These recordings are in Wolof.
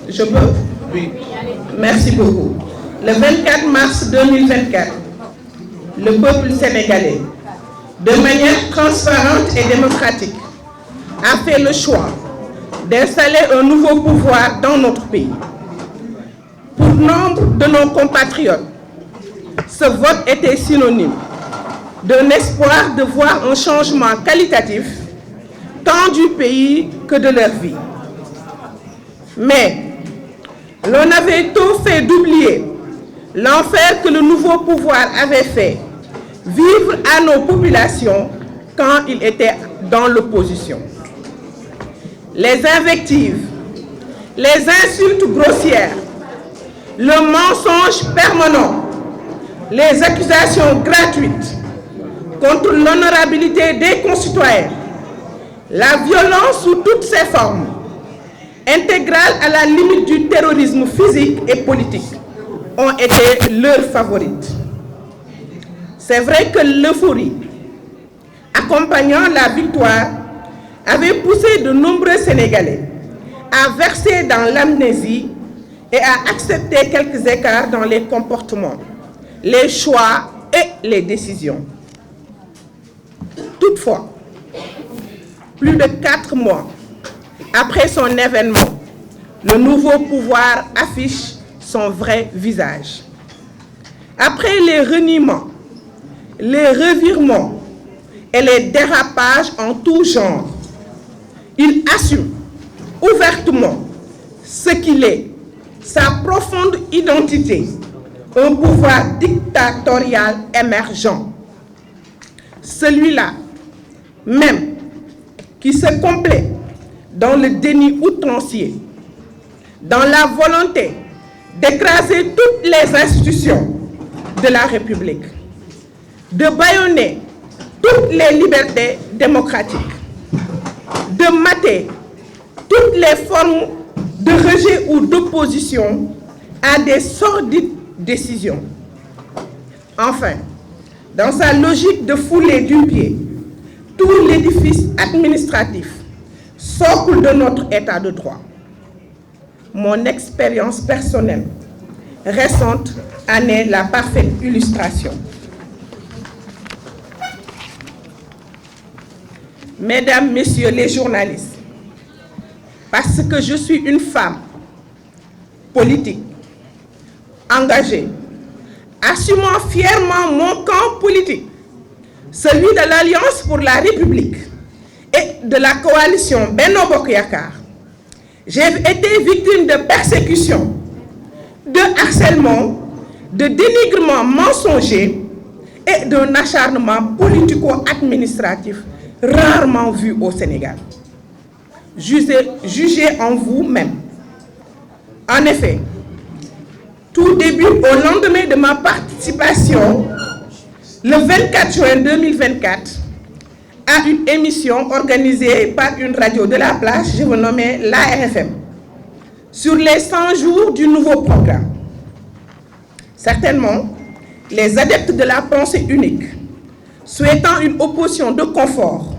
Je peux? Oui. Merci beaucoup. Le 24 mars 2024, le peuple sénégalais, de manière transparente et démocratique, a fait le choix d'installer un nouveau pouvoir dans notre pays. Pour nombre de nos compatriotes, ce vote était synonyme d'un espoir de voir un changement qualitatif tant du pays que de leur vie. Mais l'on avait tôt fait d'oublier l'enfer que le nouveau pouvoir avait fait vivre à nos populations quand il était dans l'opposition. Les invectives, les insultes grossières, le mensonge permanent, les accusations gratuites contre l'honorabilité des concitoyens, la violence sous toutes ses formes, intégrale à la limite du terrorisme physique et politique, ont été leurs favorites. C'est vrai que l'euphorie accompagnant la victoire avait poussé de nombreux Sénégalais à verser dans l'amnésie et à accepter quelques écarts dans les comportements, les choix et les décisions. Toutefois, plus de 4 mois après son événement, le nouveau pouvoir affiche son vrai visage. Après les reniements, les revirements et les dérapages en tout genre, il assume ouvertement ce qu'il est, sa profonde identité, un pouvoir dictatorial émergent. Celui-là même qui se complaît dans le déni outrancier, dans la volonté d'écraser toutes les institutions de la République, de bâillonner toutes les libertés démocratiques, de mater toutes les formes de rejet ou d'opposition à des sordides décisions. Enfin, dans sa logique de fouler du pied tout l'édifice administratif, socle de notre état de droit, mon expérience personnelle récente en est la parfaite illustration. Mesdames, Messieurs les journalistes, parce que je suis une femme politique, engagée, assumant fièrement mon camp politique, celui de l'Alliance pour la République et de la coalition Benno Bokk Yakaar, j'ai été victime de persécutions, de harcèlement, de dénigrement mensonger et d'un acharnement politico-administratif rarement vu au Sénégal. Jugez en vous-même. En effet, tout début au lendemain de ma participation, le 24 juin 2024, à une émission organisée par une radio de la place, je vous nommais l'ARFM, sur les 100 jours du nouveau programme. Certainement, les adeptes de la pensée unique, souhaitant une opposition de confort,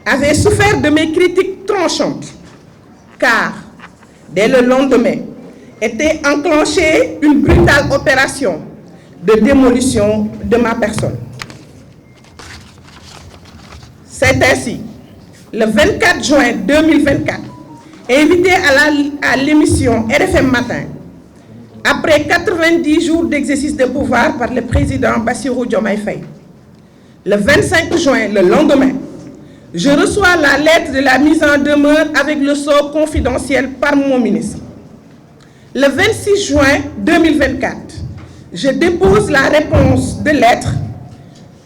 avaient souffert de mes critiques tranchantes, car dès le lendemain était enclenchée une brutale opération de démolition de ma personne. C'est ainsi, le 24 juin 2024, invité à l'émission RFM Matin, après 90 jours d'exercice de pouvoir par le président Bassirou Diomaye Faye, le 25 juin, le lendemain, je reçois la lettre de la mise en demeure avec le sceau confidentiel par mon ministre. Le 26 juin 2024, je dépose la réponse de lettre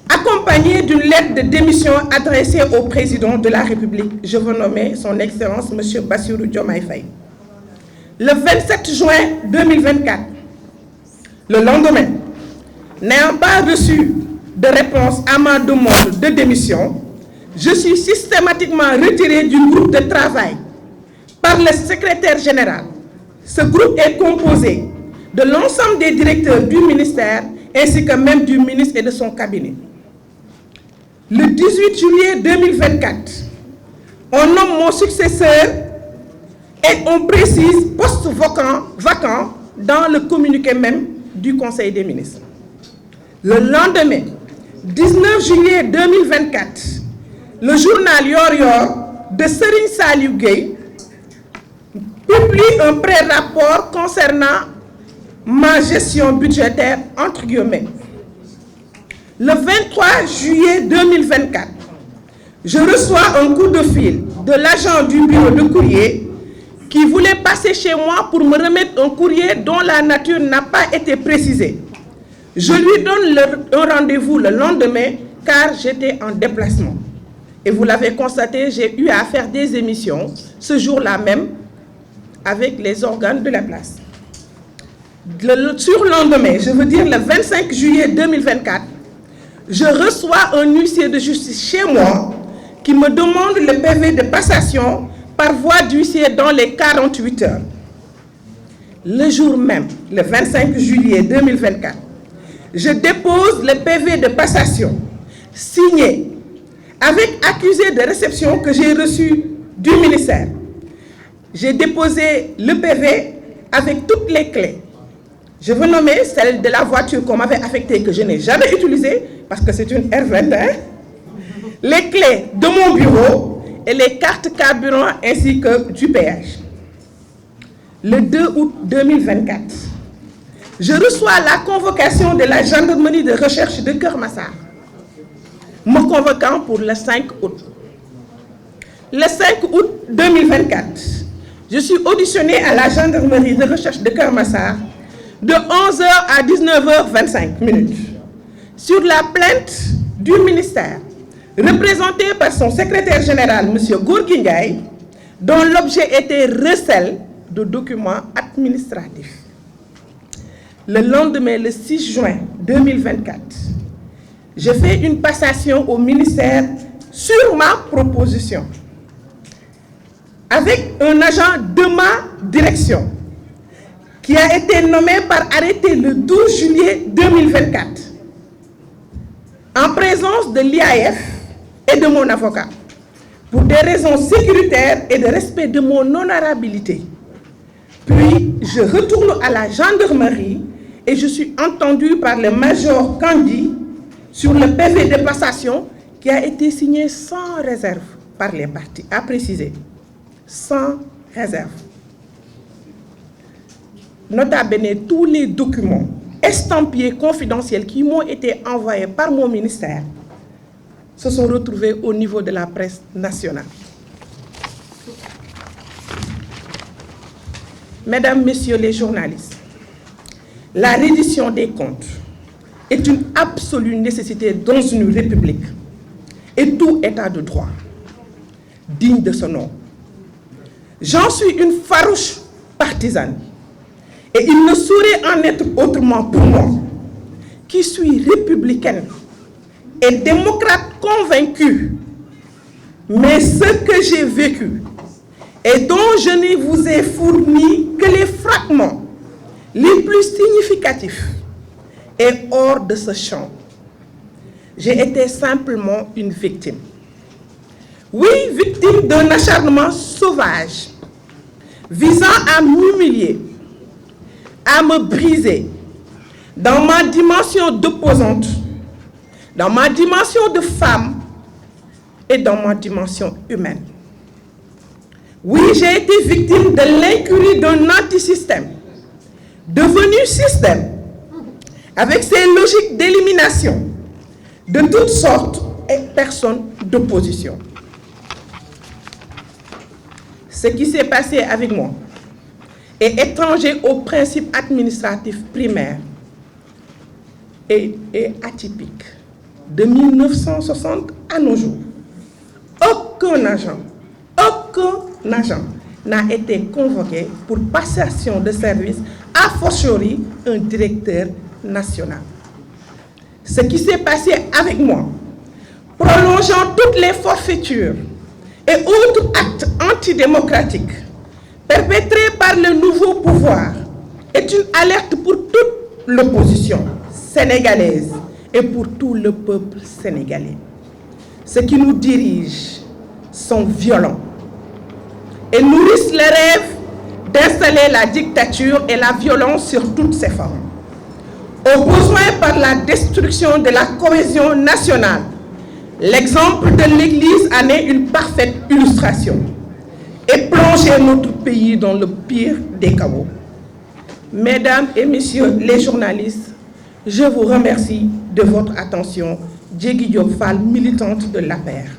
accompagnée d'une lettre de démission adressée au président de la République. Je veux nommer son Excellence M. Bassirou Diomaye Faye. Le 27 juin 2024, le lendemain, n'ayant pas reçu de réponse à ma demande de démission, je suis systématiquement retiré du groupe de travail par le secrétaire général. Ce groupe est composé de l'ensemble des directeurs du ministère ainsi que même du ministre et de son cabinet. Le 18 juillet 2024, on nomme mon successeur Et on précise poste vacant dans le communiqué même du Conseil des ministres. Le lendemain, 19 juillet 2024, le journal Yor Yor de Serigne Saliou Gueye publie un pré-rapport concernant ma gestion budgétaire, entre guillemets. Le 23 juillet 2024, je reçois un coup de fil de l'agent du bureau de courrier qui voulait passer chez moi pour me remettre un courrier dont la nature n'a pas été précisée. Je lui donne un rendez-vous le lendemain car j'étais en déplacement. Et vous l'avez constaté, j'ai eu à faire des émissions ce jour-là même avec les organes de la place. Le surlendemain, je veux dire le 25 juillet 2024, je reçois un huissier de justice chez moi qui me demande le PV de passation par voie d'huissier dans les 48 heures. Le jour même, le 25 juillet 2024, je dépose le PV de passation signé avec accusé de réception que j'ai reçu du ministère. J'ai déposé le PV avec toutes les clés. Je veux nommer celle de la voiture qu'on m'avait affectée que je n'ai jamais utilisée parce que c'est une R21, les clés de mon bureau et les cartes carburant ainsi que du péage. Le 2 août 2024, je reçois la convocation de la gendarmerie de recherche de Keur Massar, me convoquant pour le 5 août. Le 5 août 2024, je suis auditionnée à la gendarmerie de recherche de Keur Massar de 11h à 19h25 sur la plainte du ministère, représentée par son secrétaire général, M. Gorgui Ndiaye, dont l'objet était recel de documents administratifs. Le lendemain, le 6 juin 2024, je fais une passation au ministère sur ma proposition avec un agent de ma direction qui a été nommé par arrêté le 12 juillet 2024 en présence de l'IAF et de mon avocat pour des raisons sécuritaires et de respect de mon honorabilité. Puis, je retourne à la gendarmerie et je suis entendu par le major Kandi sur le PV de passation qui a été signé sans réserve par les parties, à préciser, sans réserve. Nota bene, tous les documents estampillés confidentiels qui m'ont été envoyés par mon ministère se sont retrouvés au niveau de la presse nationale. Mesdames, Messieurs les journalistes, la reddition des comptes est une absolue nécessité dans une république et tout état de droit digne de ce nom. J'en suis une farouche partisane et il ne saurait en être autrement pour moi, qui suis républicaine et démocrate convaincue, mais ce que j'ai vécu et dont je ne vous ai fourni que les fragments les plus significatifs est hors de ce champ. J'ai été simplement une victime. Oui, victime d'un acharnement sauvage visant à m'humilier, à me briser dans ma dimension d'opposante, dans ma dimension de femme et dans ma dimension humaine. Oui, j'ai été victime de l'incurie d'un antisystème, devenu système, avec ses logiques d'élimination de toutes sortes et personnes d'opposition. Ce qui s'est passé avec moi est étranger aux principes administratifs primaires et atypique de 1960 à nos jours. Aucun agent n'a été convoqué pour passation de service, a fortiori un directeur national. Ce qui s'est passé avec moi, prolongeant toutes les forfaitures et autres actes antidémocratiques perpétrés par le nouveau pouvoir, est une alerte pour toute l'opposition sénégalaise et pour tout le peuple sénégalais. Ceux qui nous dirigent sont violents et nourrissent le rêve d'installer la dictature et la violence sur toutes ses formes. Au besoin par la destruction de la cohésion nationale, l'exemple de l'Église en est une parfaite illustration et plongé notre pays dans le pire des chaos. Mesdames et messieurs les journalistes, je vous remercie de votre attention. Diégui Diop Fall, militante de l'APR.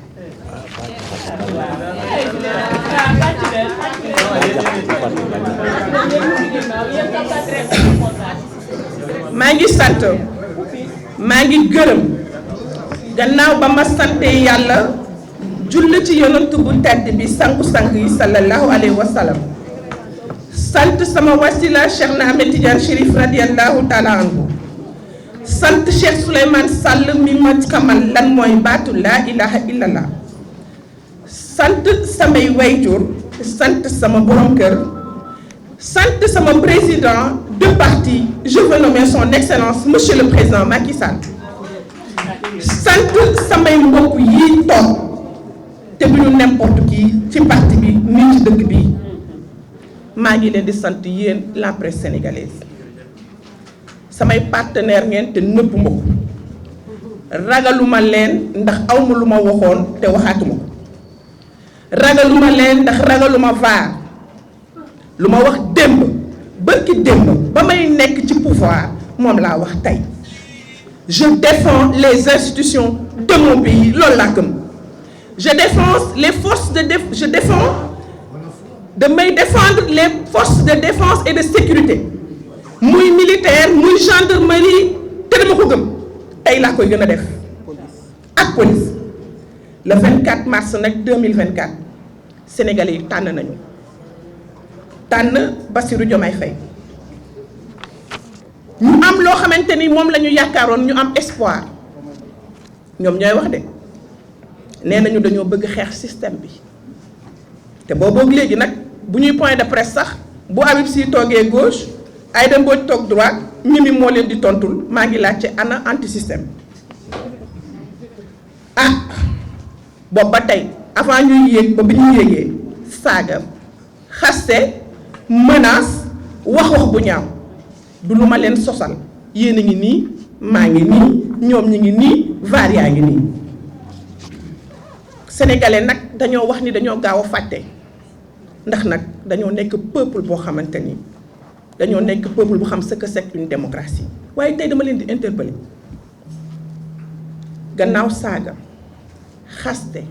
maa ngi sant maa ngi gërëm gannaaw ba ma sante yàlla julli ci yonent bu tedd bi sangu-sang yi sallallahu alayhi wa sallam sant sama wasila Cheikh na Ahmed Tidiane Chérif radiyallahu taala anhu sant Cheikh Souleymane Sall mi ma xamal lan mooy baatu laa ilaha illallah sant samay wayjur sant sama borom kër sant sama président de parti je veux nommer son excellence monsieur le président Macky Sall sant samay mbokk yi toog te bu ñu n'importe qui ci parti bi nii ci dëkk bi maa ngi leen di sant yéen la presse sénégalaise samay partenaire ngeen te nëbb ma ko ragaluma leen ndax awma lu ma waxoon te waxaatuma ko ragaluma leen ndax ragaluma vaar lu ma wax démb bërki démb ba may nekk ci pouvoir moom laa wax tey je défends les institutions de mon pays loolu laa gëm je défends les forces de damay défendre les forces de défense et de sécurité muy militaire muy gendarmerie te dama ko gëm tey laa koy gën a def ak police le 24 mars nag 2024 Sénégalais yi tànn nañu tànn Bassirou Diomaye Faye ñu am loo xamante ni moom la ñu yaakaaroon ñu am espoir ñoom ñooy wax de nee nañu dañoo bëgg xeex système bi te booboog léegi nag bu ñuy point de presse sax bu Habib Sy toogee gauche Aïda Mbodj toog droite Mimi moo leen di tontul maa ngi laajte ana anti système boobu ba tey avant ñuy yéeg ba bi ñu yéegee saaga xaste menace wax bu ñaaw du lu ma leen sosal yéen a ngi nii maa ngi nii ñoom ñi ngi nii vaar yaa ngi nii sénégalais nag dañoo wax ni dañoo gaaw a fàtte ndax nag dañoo nekk peuple boo xamante ni dañoo nekk peuple bu xam ce que c'est une démocratie waaye tey dama leen di interpeller gannaaw saaga xaste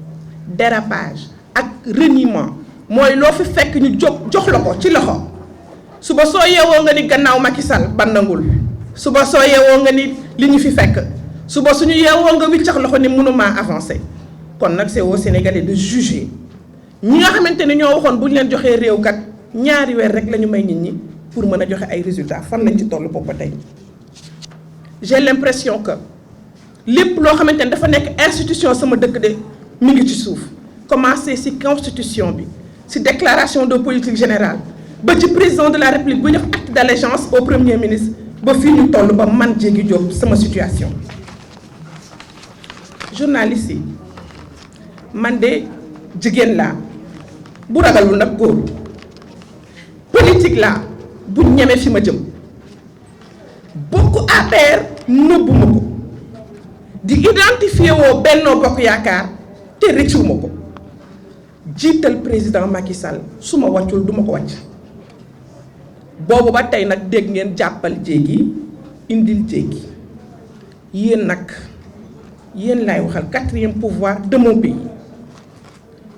dérapage ak reniement mooy loo fi fekk ñu jox la ko ci loxo suba soo yeewoo nga ni gannaaw Macky Sall bandangul suba soo yeewoo nga ni li ñu fi fekk suba suñu yeewoo nga wiccax loxo ni mënuma avancer kon nag c'est aux Sénégalais de juger ñi nga xamante ni ñoo waxoon bu ñu leen joxee réew kat ñaari weer rek la ñu may nit ñi pour mën a joxe ay résultats fan lañ ci toll boobu ba tey j'ai l'impression que lépp loo xamante ni dafa nekk institution sama dëkk de mi ngi ci suuf commencé ci constitution bi ci déclaration de politique générale ba ci président de la république bu jox acte d'allégeance au premier ministre ba fii ñu toll ba man Diégui Diop sama situation journaliste yi man de jigéen laa bu ragalul nag góor politique laa bu ñeme fi ma jëm bokk APR nëbbuma ko di identifier woo Benno Bokk Yaakaar te rëccuwuma ko jiital président Macky Sall su ma wàccul du ma ko wàcc boobu ba tey nag dégg ngeen jàppal Diégui indil Diégui yéen nag yéen laay waxal quatrième pouvoir de mon pays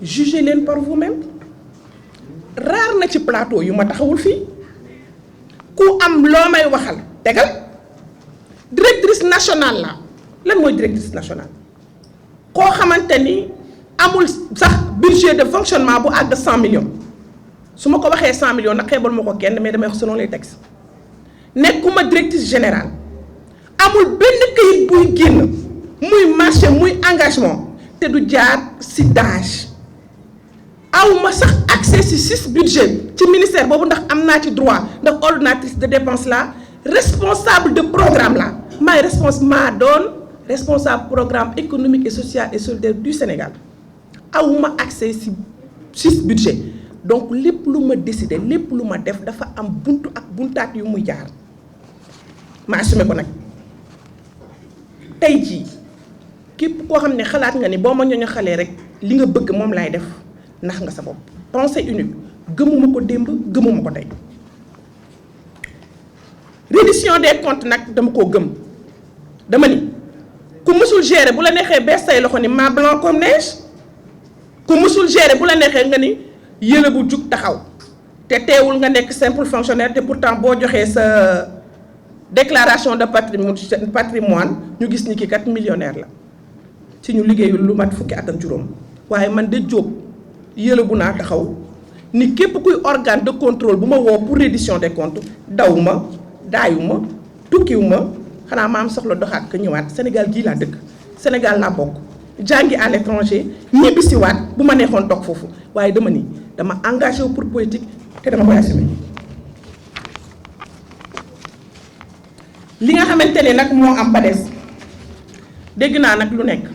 jugez leen par vous-même raar na ci plateau yu ma taxawul fii ku am loo may waxal tegal directrice nationale la lan mooy directrice nationale koo xamante ni amul sax budget de fonctionnement bu àgg 100 millions su ma ko waxee 100 millions nag xeebal ma ko kenn mais damay wax selon les textes nekkuma directrice générale amul benn kayit buy génn muy marché muy engagement te du jaar ci DAGE awma sax accès ci 6 budget ci ministère boobu ndax am naa ci droit ndax ordonnatrice de dépense la responsable de programme la maay responsable programme économique et social et solidaire du Sénégal awma accès ci 6 budget donc lépp lu ma décider lépp lu ma def dafa am buntu ak buntaat yu muy jaar ma assumé ko nag. tey jii képp koo xam ne xalaat nga ni boo ma ñooñu xalee rek li nga bëgg moom laay def ndax nga sa bopp. pensée unique gëmuma ko démb gëmuma ko tey reddition des comptes nag dama koo gëm dama ni ku mësul gérer bu la neexee bees say loxo ni ma blanc comme neige ku mësul gérer bu la neexee nga ni yële bu jug taxaw te teewul nga nekk simple fonctionnaire te pourtant boo joxee sa déclaration de patrimoine ñu gis ni ki kat millionnaire la ci ñu liggéeyul lu mat fukki at ak juróom waaye man de Diop yële bu naa taxaw ni képp kuy organe de contrôle bu ma woo pour reddition des comptes daw ma daayu ma tukkiw ma xanaa ma am soxla doxaat ko ñëwaat Sénégal gii laa dëkk Sénégal laa bokk jàngi à l'étranger ñibbisiwaat bu ma neexoon toog foofu waaye dama ni dama engagé wu pour politique te dama koy assumer. li nga xamante ne nag moo am ba des dégg naa nag lu nekk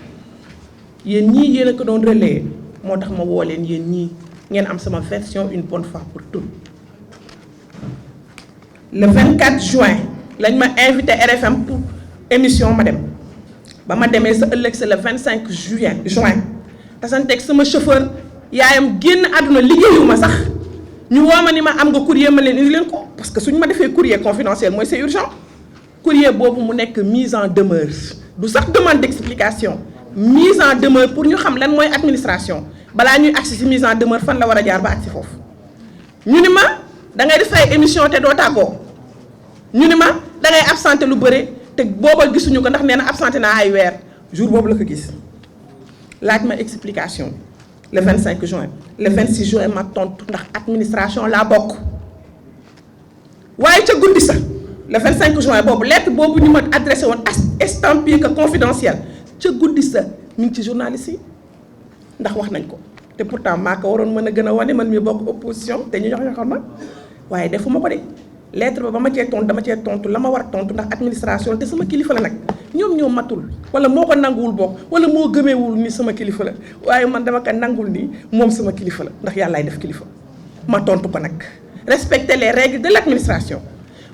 yéen ñii yéen a ko doon relayer moo tax ma woo leen yéen ñii ngeen am sama version une bonne fois pour toutes. Le 24 juin lañ ma invité RFM pour émission ma dem ba ma demee sa ëllëg sa le 25 juin tasanteeg sama chauffeur yaayam génn àdduna liggéeyuma sax ñu woo ma ni ma am nga courrier ma leen indi leen ko parce que suñu ma defee courrier confidentiel mooy c'est urgent. courrier boobu mu nekk mise en demeure du sax demande d'explication mise en demeure pour ñu xam lan mooy administration balaa ñuy agsi ci mise en demeure fan la war a jaar ba agsi foofu. ñu ni ma da ngay def ay émission te doo tàggoo ñu ni ma da ngay absenté lu bëre te booba gisuñu ko ndax nee na absenté naa ay weer jour boobu la ko gis laaj ma explication le 25 juin le 26 juin ma tontu ndax administration laa bokk waaye ca guddi sax. Le 25 juin boobu lettre boobu ñu ma adressé woon estampillé que confidentiel ca guddi sa mi ngi ci journaliste yi ndax wax nañ ko te pourtant maa ko waroon mën a gën a wane man mi bokk opposition te ñu jox xam ma waaye defuma ko de lettre ba ma cee tontu dama cee tontu la ma war a tontu ndax administration te sama kilifa la nag ñoom ñoo matul wala moo ko nanguwul bokk wala moo gëmeewul ni sama kilifa la waaye man dama ko nangul ni moom sama kilifa la ndax yàllaay def kilifa ma tontu ko nag respecter les règles de l'administration.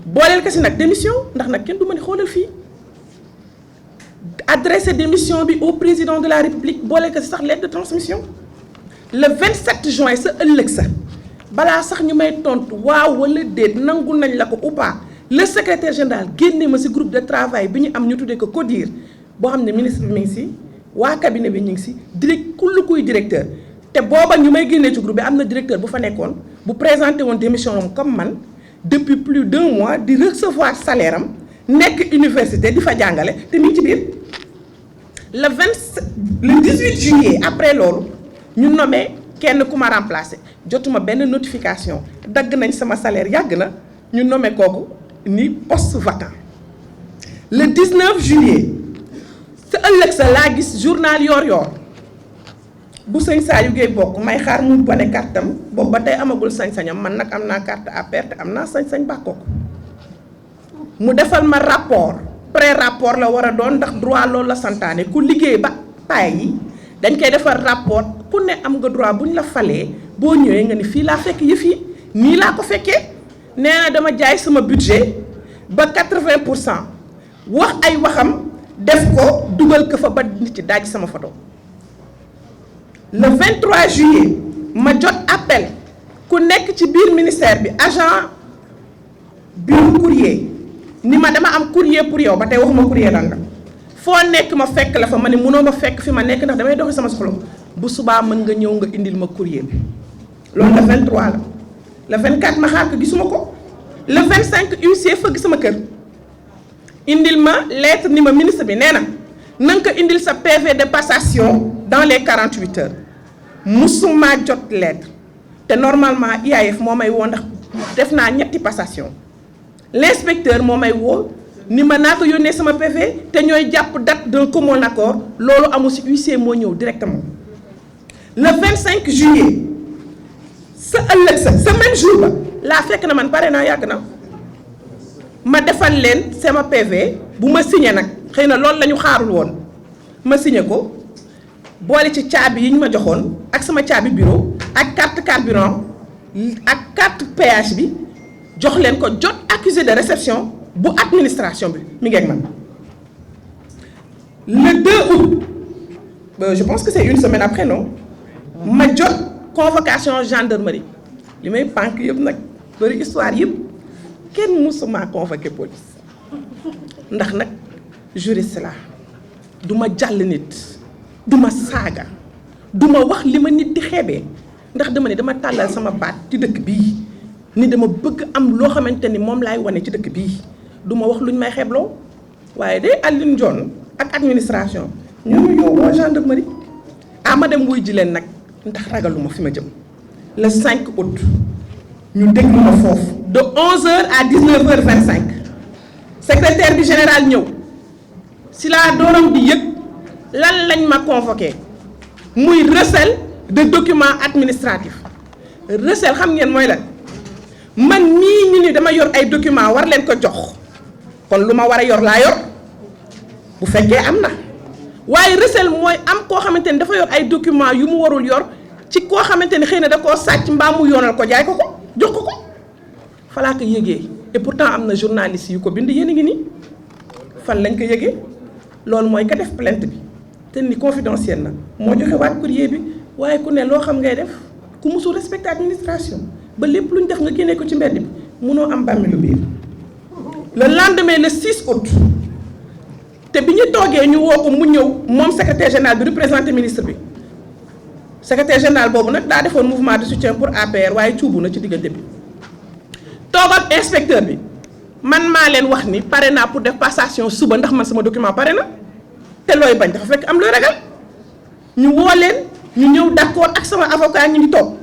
booleel ko si nag démission ndax nag kenn du ma ni xoolal fii adressé démission bi au président de la république booleel ko si sax lettre de transmission le 27 juin sa ëllëg sa balaa sax ñu may tontu waaw wala déet nangu nañ la ko ou pas le secrétaire général génne ma si groupe de travail bi ñu am ñu tuddee ko CODIR boo xam ne ministre bi mi ngi si waa cabinet bi ñu ngi si kullu kuy directeur te booba ñu may génnee ci groupe bi am na directeur bu fa nekkoon bu présenté woon démission am comme man. depuis plus d'1 mois di recevoir salaire am nekk université di fa jàngale te mi ngi ci biir le 18 juillet après loolu ñu nommé kenn ku ma remplacé jotuma benn notification dagg nañ sama salaire yàgg na ñu nommé kooku ni poste vacant le 19 juillet sa ëllëg sa laa gis journal Yoor bu sëñ Saliou Guèye bokk may xaar mu bone kartam boobu ba tey amagul sañ-sañam man nag am naa carte à perte am naa sañ-sañ bàkkoo ko mu defal ma rapport pré-rapport la war a doon ndax droit loolu la santaane ku liggéey ba paay yi dañ koy defal rapport ku ne am nga droit bu ñu la falee boo ñëwee nga ni fii laa fekk yëf yi nii laa ko fekkee nee na dama jaay sama budget ba 80% wax ay waxam def ko dugal ko fa ba nit ci daaj sama photo le 23 juillet ma jot appel ku nekk ci biir ministère bi agent bureau courrier ni ma dama am courrier pour yow ba tey waxuma courrier lan la foo nekk ma fekk la fa ma ne mënoo ma fekk fi ma nekk ndax damay doxi sama soxla bu subaa mën nga ñëw nga indil ma courrier bi loolu le 23 la le 24 ma xaar ko gisuma ko le 25 huissier fëgg sama kër indil ma lettre ni ma ministre bi nee na nga ko indil sa PV de passation dans les 48 heures musuma jot lettre te normalement IAF moo may woo ndax def naa ñetti passation l'inspecteur moo may woo ni ma naa ko yónnee sama PV te ñooy jàpp date d'un commun accord loolu amul si huissier moo ñëw directement le 25 juillet sa ëllëg sa même jour ba laa fekk na man pare naa yàgg na ma defal leen sama PV bu ma signé nag xëy na loolu la ñu xaarul woon ma signé ko boole ci caabi yi ñu ma joxoon ak sama caabi bureau ak carte carburant ak carte péage bi jox leen ko jot accusé de réception bu administration bi mi ngi ak man. Le 2 août je pense que c'est une semaine après non ma jot convocation gendarmerie li may pànk yëpp nag bari histoire yëpp kenn musuma convoqué police ndax nag juriste la du ma jàll nit du ma saaga du ma wax li ma nit di xeebee ndax dama ne dama tàllal sama baat ci dëkk bii ni dama bëgg am loo xamante ni moom laay wane ci dëkk bii du ma wax luñ may xeebloo waaye day Alioune Dione ak administration ñu yow woo gendarmerie ma dem wuy ji leen nag ndax ragaluma fi ma jëm. Le 5 août ñu déglu ma foofu de 11h à 19h25 secrétaire bi général ñëw si laa dooram di yëg lan lañ ma convoqué muy recel de documents administratifs. Recel xam ngeen mooy lan man mii ñu ni dama yor ay documents war leen ko jox kon lu ma war a yor laa yor bu fekkee am na waaye recel mooy am koo xamante ni dafa yor ay documents yu mu warul yor ci koo xamante ni xëy na da koo sàcc mbaa mu yoonal ko jaay ko ko jox ko ko falaa ko yëgee et pourtant am na journaliste yu ko bind yéen a ngi nii fan lañ ko yëgee loolu mooy ka def plainte bi te ni confidentiel na moo joxe waat courrier bi waaye ku ne loo xam ngay def ku musul respecter administration ba lépp lu ñu def nga génnee ko ci mbedd bi munoo am bàmmi lu biir. Le lendemain le 6 août te bi ñu toogee ñu woo ko mu ñëw moom secrétaire général bi représenté ministre bi secrétaire général boobu nag daa defoon mouvement de soutien pour APR waaye cuubu na ci diggante bi toog ak inspecteur bi man maa leen wax ni pare naa pour def passation suba ndax man sama document pare na te looy bañ dafa fekk am looy ragal ñu woo leen ñu ñëw d'accord ak sama avocat ñu ngi toog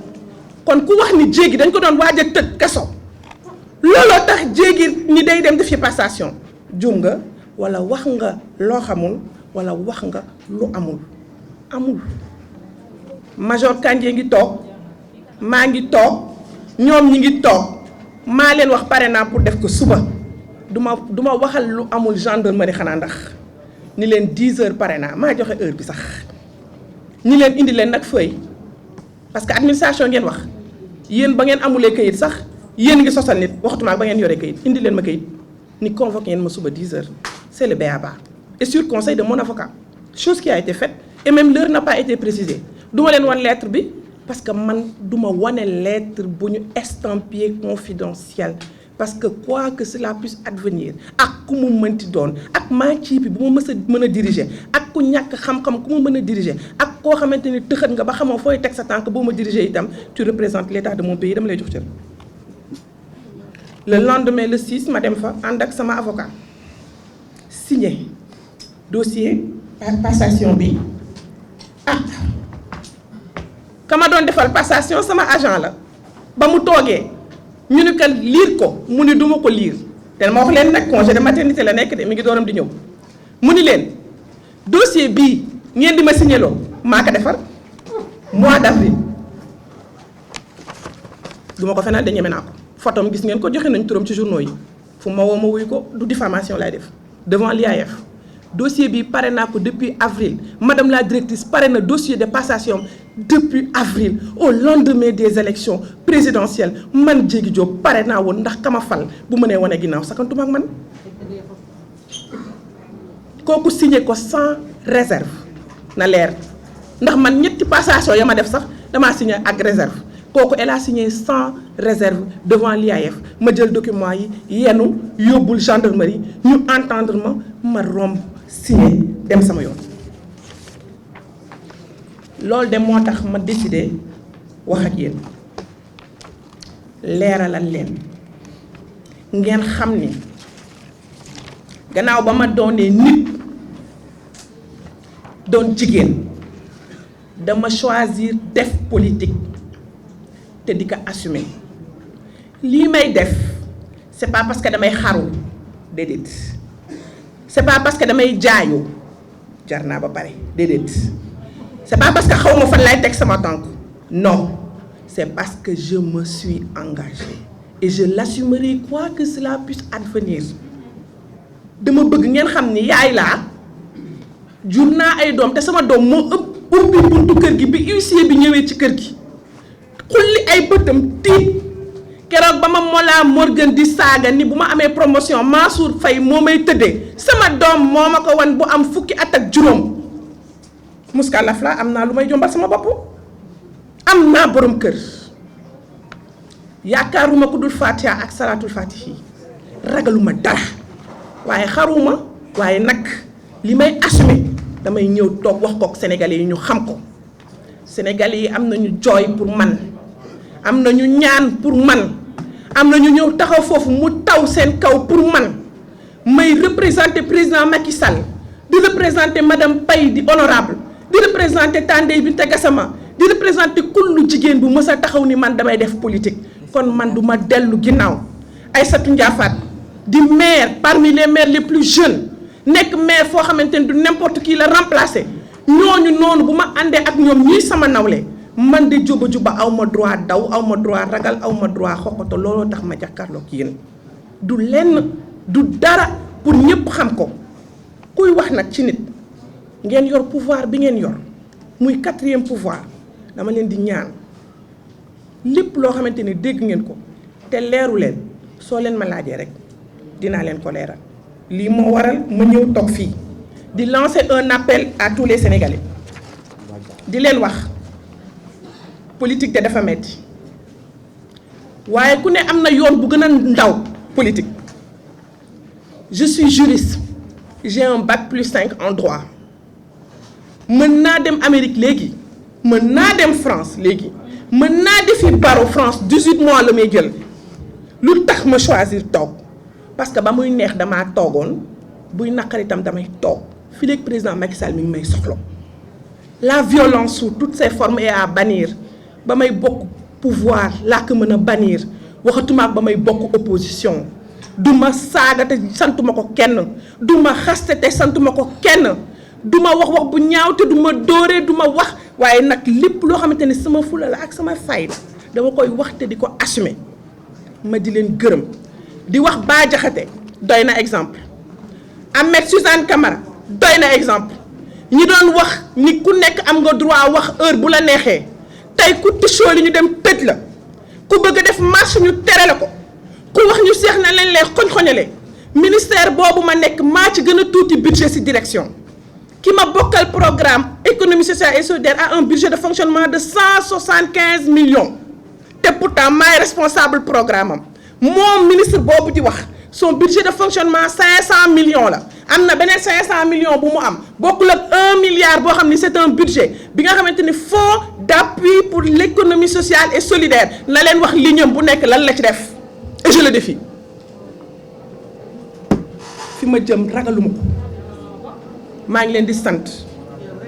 kon ku wax ni jéegi dañ ko doon waaj a tëj kaso looloo tax jéegi ni day dem def ci passation juum nga walla wax nga loo xamul walla wax nga lu amul major Kandji ngi toog maa ngi toog ñoom ñi ngi toog maa leen wax pare naa pour def ko suba du ma waxal lu amul gendarmerie xanaa ndax ni leen 10 heures pare naa maa joxe heure bi sax ñi leen indi leen nag feuille parce que administration ngeen wax yéen ba ngeen amulee kayit sax yéen ngi sosal nit waxatuma ba ngeen yoree kayit indi leen ma kayit ni convoqué ngeen ma suba 10 heures c'est le b.a.-ba et sur conseil de mon avocat chose qui a été faite et même l'heure n'a pas été précisée duma leen wan lettre bi parce que man duma wane lettre bu ñu estampillé confidentiel parce que quoi que cela puisse advenir ak ku mu mënti doon ak maa ciipi bu ma mën a diriger ak ku ñàkk xam-xam ku ma mën a diriger ak koo xamante ni tëxat nga ba xamoo fooy teg sa tànk boo ma diriger itam tu représentes l'état de mon pays dama lay jox cër. Le lendemain le 6 ma dem fa ànd ak sama avocat signé dossier passation bi kama doon defal passation sama agent la ba mu toogee ñu ne que lire ko mu ni duma ko lire te ma wax leen nag congé de maternité la nekk de mi ngi dooram di ñëw mu ni leen dossier bii ngeen di ma signéloo maa ko defar mois d'avril duma ko fenal de ñeme naa ko photom gis ngeen ko joxe nañ turam ci journaux yi fu ma woo ma wuyu ko du diffamation lay def devant l'IAF dossier bi pare naa ko depuis avril madame la directrice pare na dossier de passation depuis avril au lendemain des élections présidentielles man Diégui Diop pare naa woon ndax kama fal bu mënee wane ginnaaw sakantuma ak man kooku signé ko sans réserve na leer ndax man ñetti passation ya ma def sax damaa signé ak réserve kooku elle a signé sans réserve devant l'IAF ma jël document yi yenu yóbbul gendarmerie ñu entendre ma romb signé dem sama yoon loolu de moo tax ma décidé wax ak yéen leeralal leen ngeen xam ni gannaaw ba ma doonee nit doon jigéen dama choisir def politique te di ko assumer lii may def c'est pas parce que damay xaru déedéet c'est pas parce que damay jaayu jar naa ba pare déedéet c'est pas parce que xaw ma fan lay teg sama tànk non c'est parce que je me suis engagée et je l'assumerai quoi que cela puisse advenir dama bëgg ngeen xam ni yaay laa jur naa ay doom te sama doom moo ëpp ubbi buntu kër gi bi huissier bi ñëwee ci kër gi xulli ay bëtam tiit keroog ba ma Mollah Morgun di saaga ni bu ma amee promotion Mansour Faye moo may tëddee sama doom moo ma ko wan bu am fukki at ak juróom muskalaf la am naa lu may jombal sama bopp am naa borom kër yaakaaruma ku dul Fatiha ak salaatul fatihi ragaluma dara waaye xaruma waaye nag li may assumer damay ñëw toog wax kook sénégalais yi ñu xam ko sénégalais yi am nañu jooy pour man am nañu ñaan pour man am nañu ñëw taxaw foofu mu taw seen kaw pour man may représenter président Macky Sall di représenter madame Paye di honorable di représenter Tandey Binta Gassama di représenter kullu jigéen bu mës a taxaw ni man damay def politique kon man du ma dellu ginnaaw Aïssatou Ndiafate di maire parmi les maires les plus jeunes nekk maire foo xamante ni du n'importe qui la remplacer ñooñu noonu bu ma àndee ak ñoom ñuy sama nawle man de juba aw ma droit daw aw ma droit ragal aw ma droit xoxoto looloo tax ma jàkkaarloog yéen du lenn du dara pour ñëpp xam ko kuy wax nag ci nit ngeen yor pouvoir bi ngeen yor muy 4e pouvoir dama leen di ñaan lépp loo xamante ni dégg ngeen ko te leeru leen soo leen ma laajee rek dinaa leen ko leeral lii moo waral ma ñëw toog fii di lancer un appel à tous les Sénégalais di leen wax politique te dafa metti waaye ku ne am na yoon bu gën a ndaw politique. Je suis juriste j'ai un bac +5 en droit mën naa dem Amérique léegi mën naa dem France léegi mën naa defi barreau France 18 mois la may jël lu tax ma choisir toog parce que ba muy neex damaa toogoon buy naqar itam damay toog fii léegi président Macky Sall mi ngi may soxla la violence sous toutes ses formes est à bannir ba may bokk pouvoir laa ko mën a bannir waxatuma ak ba may bokk opposition du ma saaga te santuma ko kenn du ma xaste te santuma ko kenn du ma wax bu ñaaw te du ma dóoree du ma wax waaye nag lépp loo xamante ni sama fula la ak sama fayda dama koy wax te di ko assumer ma di leen gërëm di wax Bah Diakhaté doy na exemple Ahmed Suzanne Camara doy na exemple ñi doon wax ni ku nekk am nga droit wax heure bu la neexee tey ku tichoo li ñu dem tëj la ku bëgg a def marche ñu tere la ko ku wax ñu seex na leen lay xoñ-xoñale ministère boobu ma nekk maa ci gën a tuuti budget ci direction ki ma bokkal programme économie sociale et solidaire a un budget de fonctionnement de 175 millions te pourtant maay responsable programme am moom ministre boobu di wax son budget de fonctionnement 500 millions la am na beneen 500 millions bu mu am bokkul ak 1 milliard boo xam ni c'est un budget bi nga xamante ni fonds d'appui pour l'économie sociale et solidaire na leen wax ligne bu nekk lan la ci def et je le défie fi ma jëm ragaluma ko maa ngi leen di sant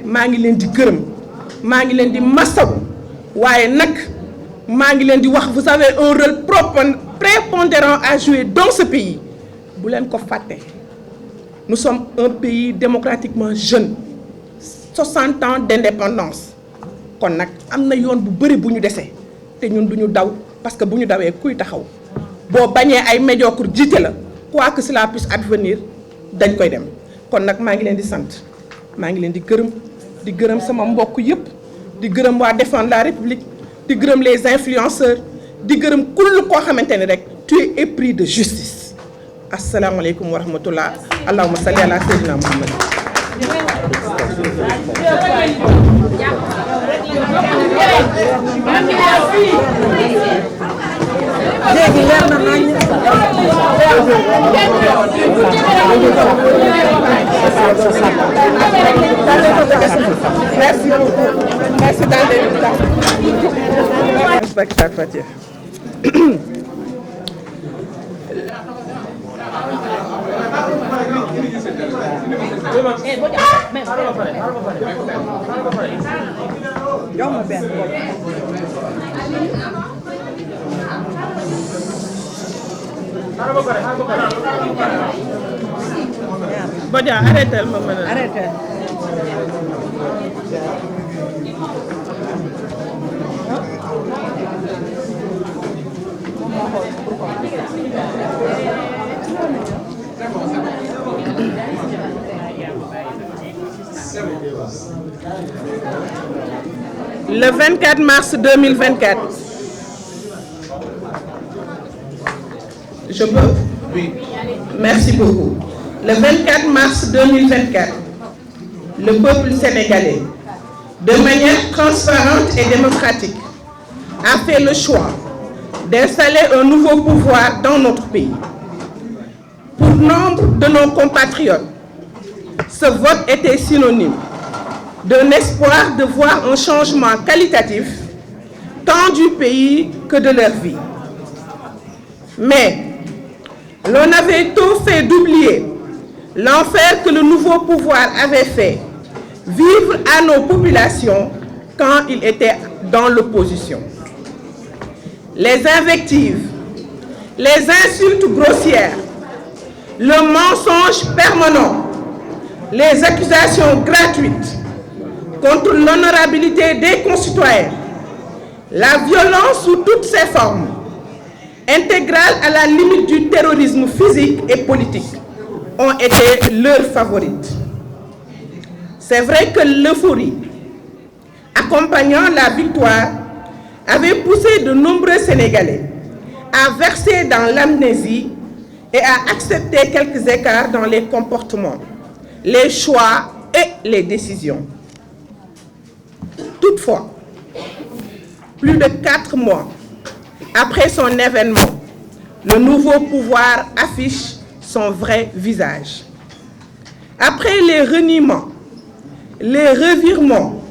maa ngi leen di gërëm maa ngi leen di masawu waaye nag maa ngi leen di wax vous avez un rôle prépondérant à jouer dans ce pays bu leen ko fàtte nous sommes un pays démocratiquement jeune 60 ans d'indépendance kon nag am na yoon bu bëri bu ñu desee te ñun du ñu daw parce que bu ñu dawee kuy taxaw boo bañee ay médiocre jiite la quoi que cela puisse advenir dañ koy dem kon nag maa ngi leen di sant maa ngi leen di gërëm sama mbokk yëpp di gërëm waa défendre la République di gërëm les influenceurs di gërëm kull koo xamante ni rek tu es épris de justice asalaamaaleykum wa rahmatullah allahumma salli ala sayyidina Muhammad léegi leer na nañ merci beaucoup merci Fatia jox ma benn Bodia arrêtel ma mën a arrêtel Le 24 mars 2024 Je peux? Oui. Merci beaucoup. Le 24 mars 2024, le peuple sénégalais, de manière transparente et démocratique, a fait le choix d'installer un nouveau pouvoir dans notre pays. Pour nombre de nos compatriotes, ce vote était synonyme d'un espoir de voir un changement qualitatif tant du pays que de leur vie. Mais l'on avait tôt fait d'oublier l'enfer que le nouveau pouvoir avait fait vivre à nos populations quand il était dans l'opposition. Les invectives, les insultes grossières, le mensonge permanent, les accusations gratuites contre l'honorabilité des concitoyens, la violence sous toutes ses formes, intégrale à la limite du terrorisme physique et politique, ont été leurs favorites. C'est vrai que l'euphorie accompagnant la victoire avait poussé de nombreux Sénégalais à verser dans l'amnésie et à accepter quelques écarts dans les comportements, les choix et les décisions. Toutefois, plus de 4 mois après son événement, le nouveau pouvoir affiche son vrai visage. Après les reniements, les revirements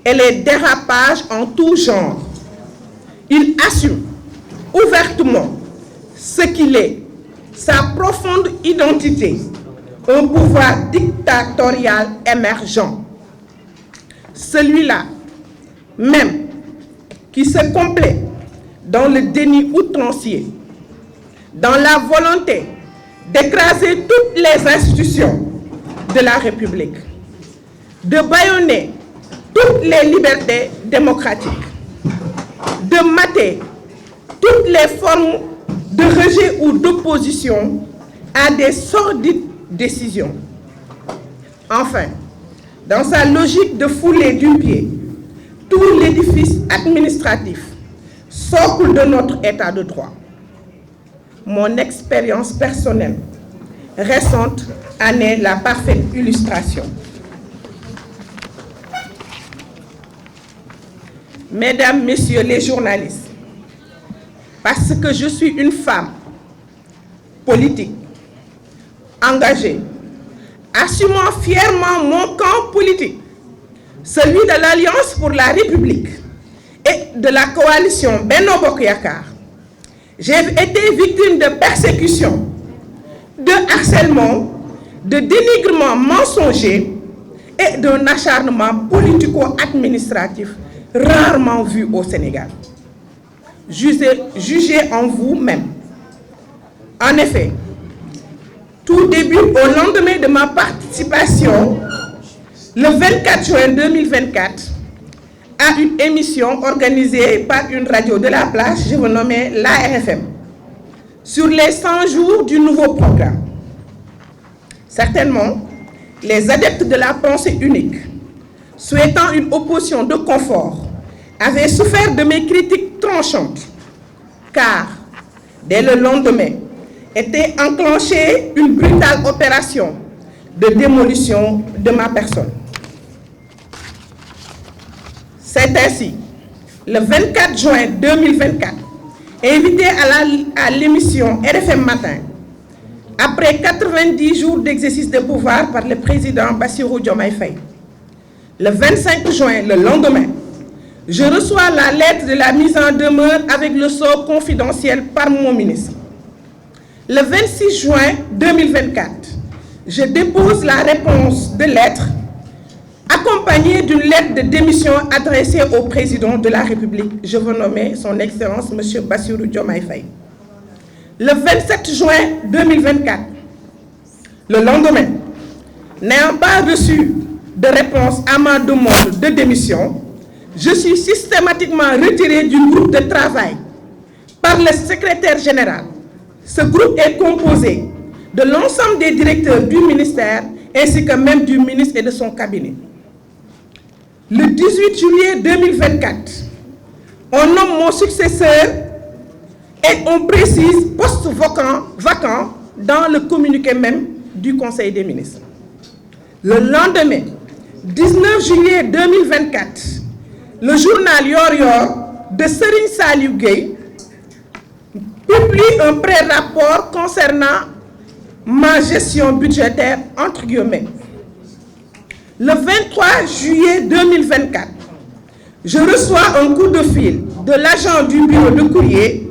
et les dérapages en tout genre, il assume ouvertement ce qu'il est, sa profonde identité, un pouvoir dictatorial émergent. Celui-là même qui se complaît dans le déni outrancier, dans la volonté d'écraser toutes les institutions de la République, de bâillonner toutes les libertés démocratiques, de mater toutes les formes de rejet ou d'opposition à des sordides décisions. Enfin, dans sa logique de fouler du pied tout l'édifice administratif, socle de notre état de droit. Mon expérience personnelle récente en est la parfaite illustration. Mesdames, Messieurs les journalistes, parce que je suis une femme politique, engagée, assumant fièrement mon camp politique, celui de l'Alliance pour la République et de la coalition Benno Bokk Yakaar, j'ai été victime de persécutions, de harcèlement, de dénigrement mensonger et d'un acharnement politico-administratif rarement vu au Sénégal. Jugez en vous-même. En effet, tout début au lendemain de ma participation, le 24 juin 2024, à une émission organisée par une radio de la place, je vous nommais l'ARFM, sur les 100 jours du nouveau programme. Certainement, les adeptes de la pensée unique, souhaitant une opposition de confort, avaient souffert de mes critiques tranchantes, car dès le lendemain était enclenchée une brutale opération de démolition de ma personne. C'est ainsi, le 24 juin 2024, invité à l'émission RFM Matin, après 90 jours d'exercice de pouvoir par le président Bassirou Diomaye Faye, le 25 juin, le lendemain, je reçois la lettre de la mise en demeure avec le sceau confidentiel par mon ministre. Le 26 juin 2024, je dépose la réponse de lettre accompagnée d'une lettre de démission adressée au président de la République. Je veux nommer son Excellence M. Bassirou Diomaye Faye. Le 27 juin 2024, le lendemain, n'ayant pas reçu de réponse à ma demande de démission, je suis systématiquement retiré du groupe de travail par le secrétaire général. Ce groupe est composé de l'ensemble des directeurs du ministère ainsi que même du ministre et de son cabinet. Le 18 juillet 2024, on nomme mon successeur Et on précise poste vacant dans le communiqué même du Conseil des ministres. Le lendemain, 19 juillet 2024, le journal Yor Yor de Serigne Saliou Gueye publie un pré-rapport concernant ma gestion budgétaire entre guillemets. Le 23 juillet 2024, je reçois un coup de fil de l'agent du bureau de courrier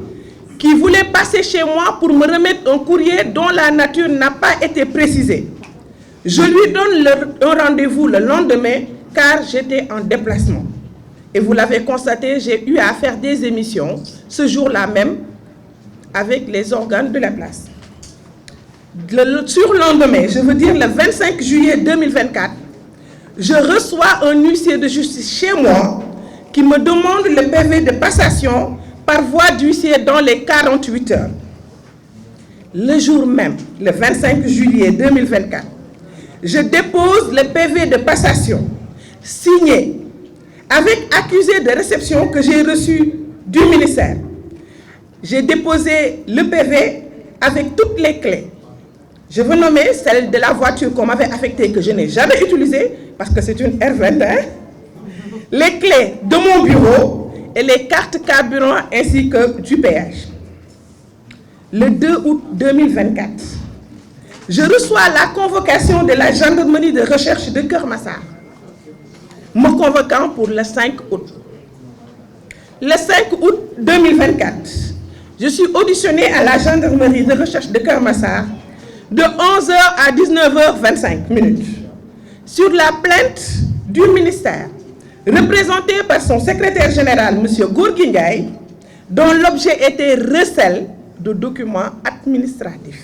qui voulait passer chez moi pour me remettre un courrier dont la nature n'a pas été précisée. Je lui donne un rendez-vous le lendemain car j'étais en déplacement. Et vous l'avez constaté, j'ai eu à faire des émissions ce jour-là même avec les organes de la place. Le surlendemain, je veux dire le 25 juillet 2024, je reçois un huissier de justice chez moi qui me demande le PV de passation par voie d'huissier dans les 48 heures. Le jour même, le 25 juillet 2024, je dépose le PV de passation signé avec accusé de réception que j'ai reçu du ministère. J'ai déposé le PV avec toutes les clés. Je veux nommer celle de la voiture qu'on m'avait affectée que je n'ai jamais utilisée parce que c'est une R21, les clés de mon bureau et les cartes carburant ainsi que du péage. Le 2 août 2024, je reçois la convocation de la gendarmerie de recherche de Keur Massar, me convoquant pour le 5 août. Le 5 août 2024, je suis auditionnée à la gendarmerie de recherche de Keur Massar de 11h à 19h25 sur la plainte du ministère, représentée par son secrétaire général, M. Gorgui Ndiaye, dont l'objet était recel de documents administratifs.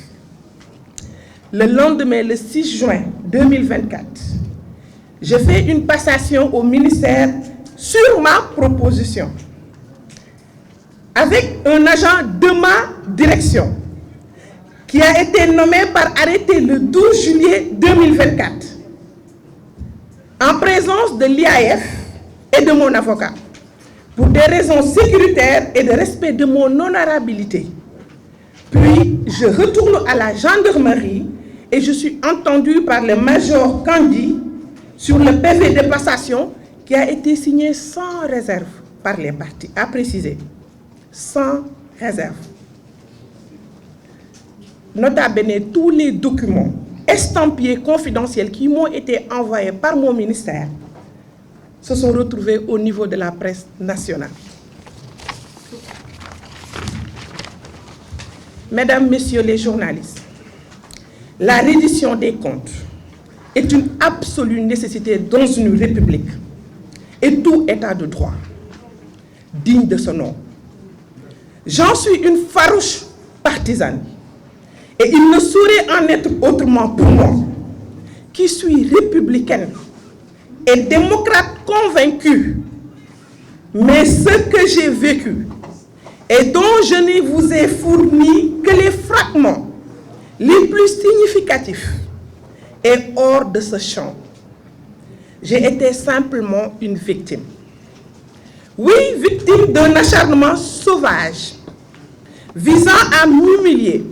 Le lendemain, le 6 juin 2024, je fais une passation au ministère sur ma proposition avec un agent de ma direction qui a été nommé par arrêté le 12 juillet 2024 en présence de l'IAF et de mon avocat pour des raisons sécuritaires et de respect de mon honorabilité. Puis, je retourne à la gendarmerie et je suis entendu par le major Kandi sur le PV de passation qui a été signé sans réserve par les parties, à préciser, sans réserve. Nota bene, tous les documents estampillés confidentiels qui m'ont été envoyés par mon ministère se sont retrouvés au niveau de la presse nationale. Mesdames, Messieurs les journalistes, la reddition des comptes est une absolue nécessité dans une république et tout état de droit digne de ce nom. J'en suis une farouche partisane et il ne saurait en être autrement pour moi, qui suis républicaine et démocrate convaincue, mais ce que j'ai vécu et dont je ne vous ai fourni que les fragments les plus significatifs est hors de ce champ. J'ai été simplement une victime. Oui, victime d'un acharnement sauvage visant à m'humilier,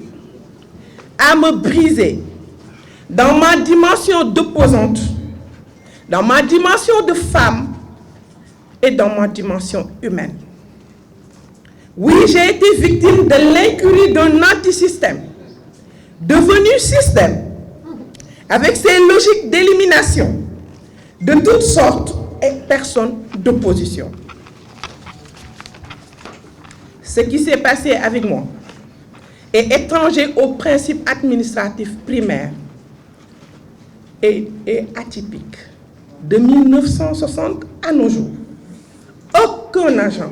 à me briser dans ma dimension d'opposante, dans ma dimension de femme et dans ma dimension humaine. Oui, j'ai été victime de l'incurie d'un antisystème, devenu système, avec ses logiques d'élimination de toutes sortes et personnes d'opposition. Ce qui s'est passé avec moi est étranger aux principes administratifs primaires et atypique de 1960 à nos jours. Aucun agent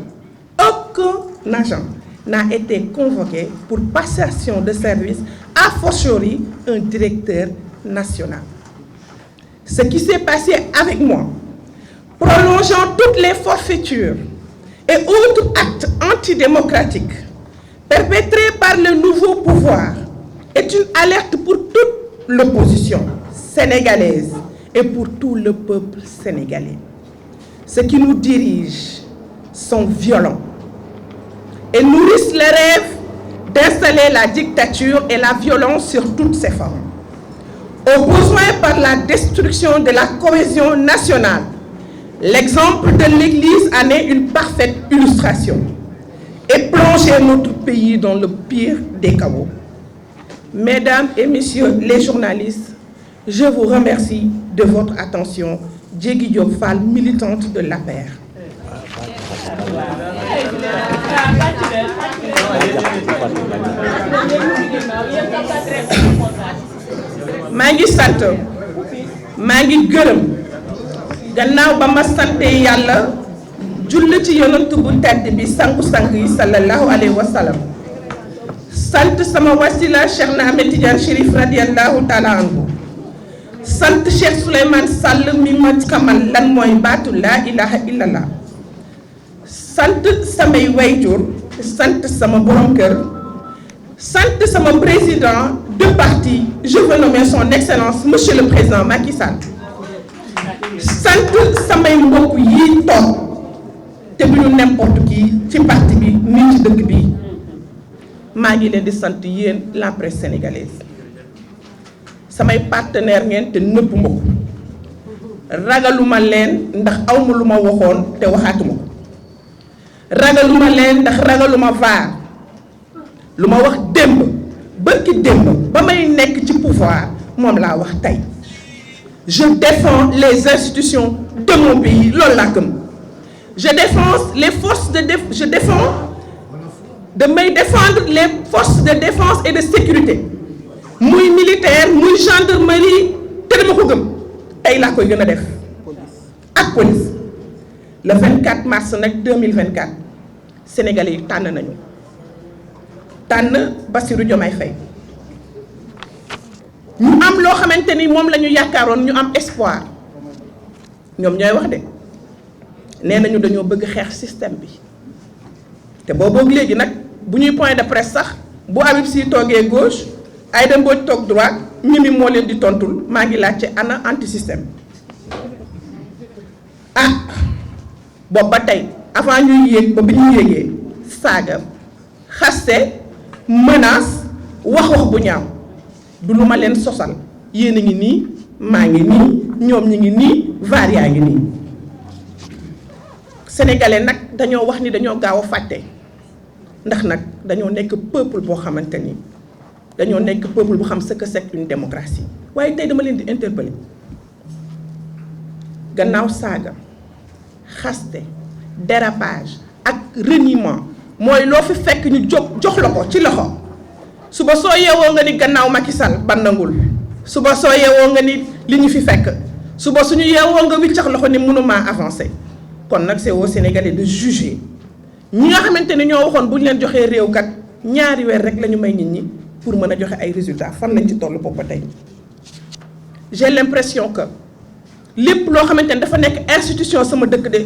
n'a été convoqué pour passation de service, a fortiori un directeur national. Ce qui s'est passé avec moi, prolongeant toutes les forfaitures et autres actes antidémocratiques perpétrés par le nouveau pouvoir, est une alerte pour toute l'opposition sénégalaise et pour tout le peuple sénégalais. Ceux qui nous dirigent sont violents, et nourrissent le rêve d'installer la dictature et la violence sur toutes ses formes. Au besoin par la destruction de la cohésion nationale, l'exemple de l'Église en est une parfaite illustration et plongé notre pays dans le pire des chaos. Mesdames et messieurs les journalistes, je vous remercie de votre attention. Diégui Diop Fall, militante de l'APR. maa ngi sant maa ngi gërëm gannaaw ba ma sante yàlla julli ci yonent bu tedd bi sangu-sang yi sallallahu alayhi wa sallam sant sama wasila Cheikh na Ahmed Tidiane Chérif radiyallahu taala anhu sant Cheikh Souleymane Sall mi ma xamal lan mooy baatu laa ilaha illallah sant samay wayjur sant sama borom kër sant sama président de parti je veux nommer son excellence monsieur le président Macky Sall sant samay mbokk yi toog te bu ñu n'importe qui ci parti bi nii ci dëkk bi maa ngi leen di sant yéen la presse sénégalaise samay partenaire ngeen te nëbb ma ko ragaluma leen ndax awma lu ma waxoon te waxaatuma ko ragaluma leen ndax ragaluma vaar lu ma wax démb bërki démb ba may nekk ci pouvoir moom laa wax tey je défends les institutions de mon pays loolu laa gëm je défends les forces de damay défendre les forces de défense et de sécurité muy militaire muy gendarmerie te dama ko gëm tey laa koy gën a def ak police le 24 mars nag 2024 sénégalais yi tànn nañu tànn Bassirou Diomaye Faye ñu am loo xamante ni moom la ñu yaakaaroon ñu am espoir ñoom ñooy wax de nee nañu dañoo bëgg xeex système bi te booboog léegi nag bu ñuy point de presse sax bu Habib Sy toogee gauche Aïda Mbodj toog droite Mimi moo leen di tontul maa ngi laajte ana anti système boobu ba tey avant ñuy yéeg ba bi ñu yéegee saaga xaste menace wax bu ñaaw du lu ma leen sosal yéen a ngi nii maa ngi nii ñoom ñi ngi nii vaar yaa ngi nii sénégalais nag dañoo wax ni dañoo gaaw a fàtte ndax nag dañoo nekk peuple boo xamante ni dañoo nekk peuple bu xam ce que c'est une démocratie waaye tey dama leen di interpeller gannaaw saaga xaste dérapage ak reniement mooy loo fi fekk ñu jox la ko ci loxo suba soo yeewoo nga ni gannaaw Macky Sall bandangul suba soo yeewoo nga ni li ñu fi fekk suba suñu yeewoo nga wiccax loxo ni mënuma avancer kon nag c'est aux Sénégalais de juger ñi nga xamante ni ñoo waxoon bu ñu leen joxee réew kat ñaari weer rek la ñu may nit ñi pour mën a joxe ay résultats fan lañ ci toll boobu tey j'ai l'impression que lépp loo xamante ni dafa nekk institution sama dëkk de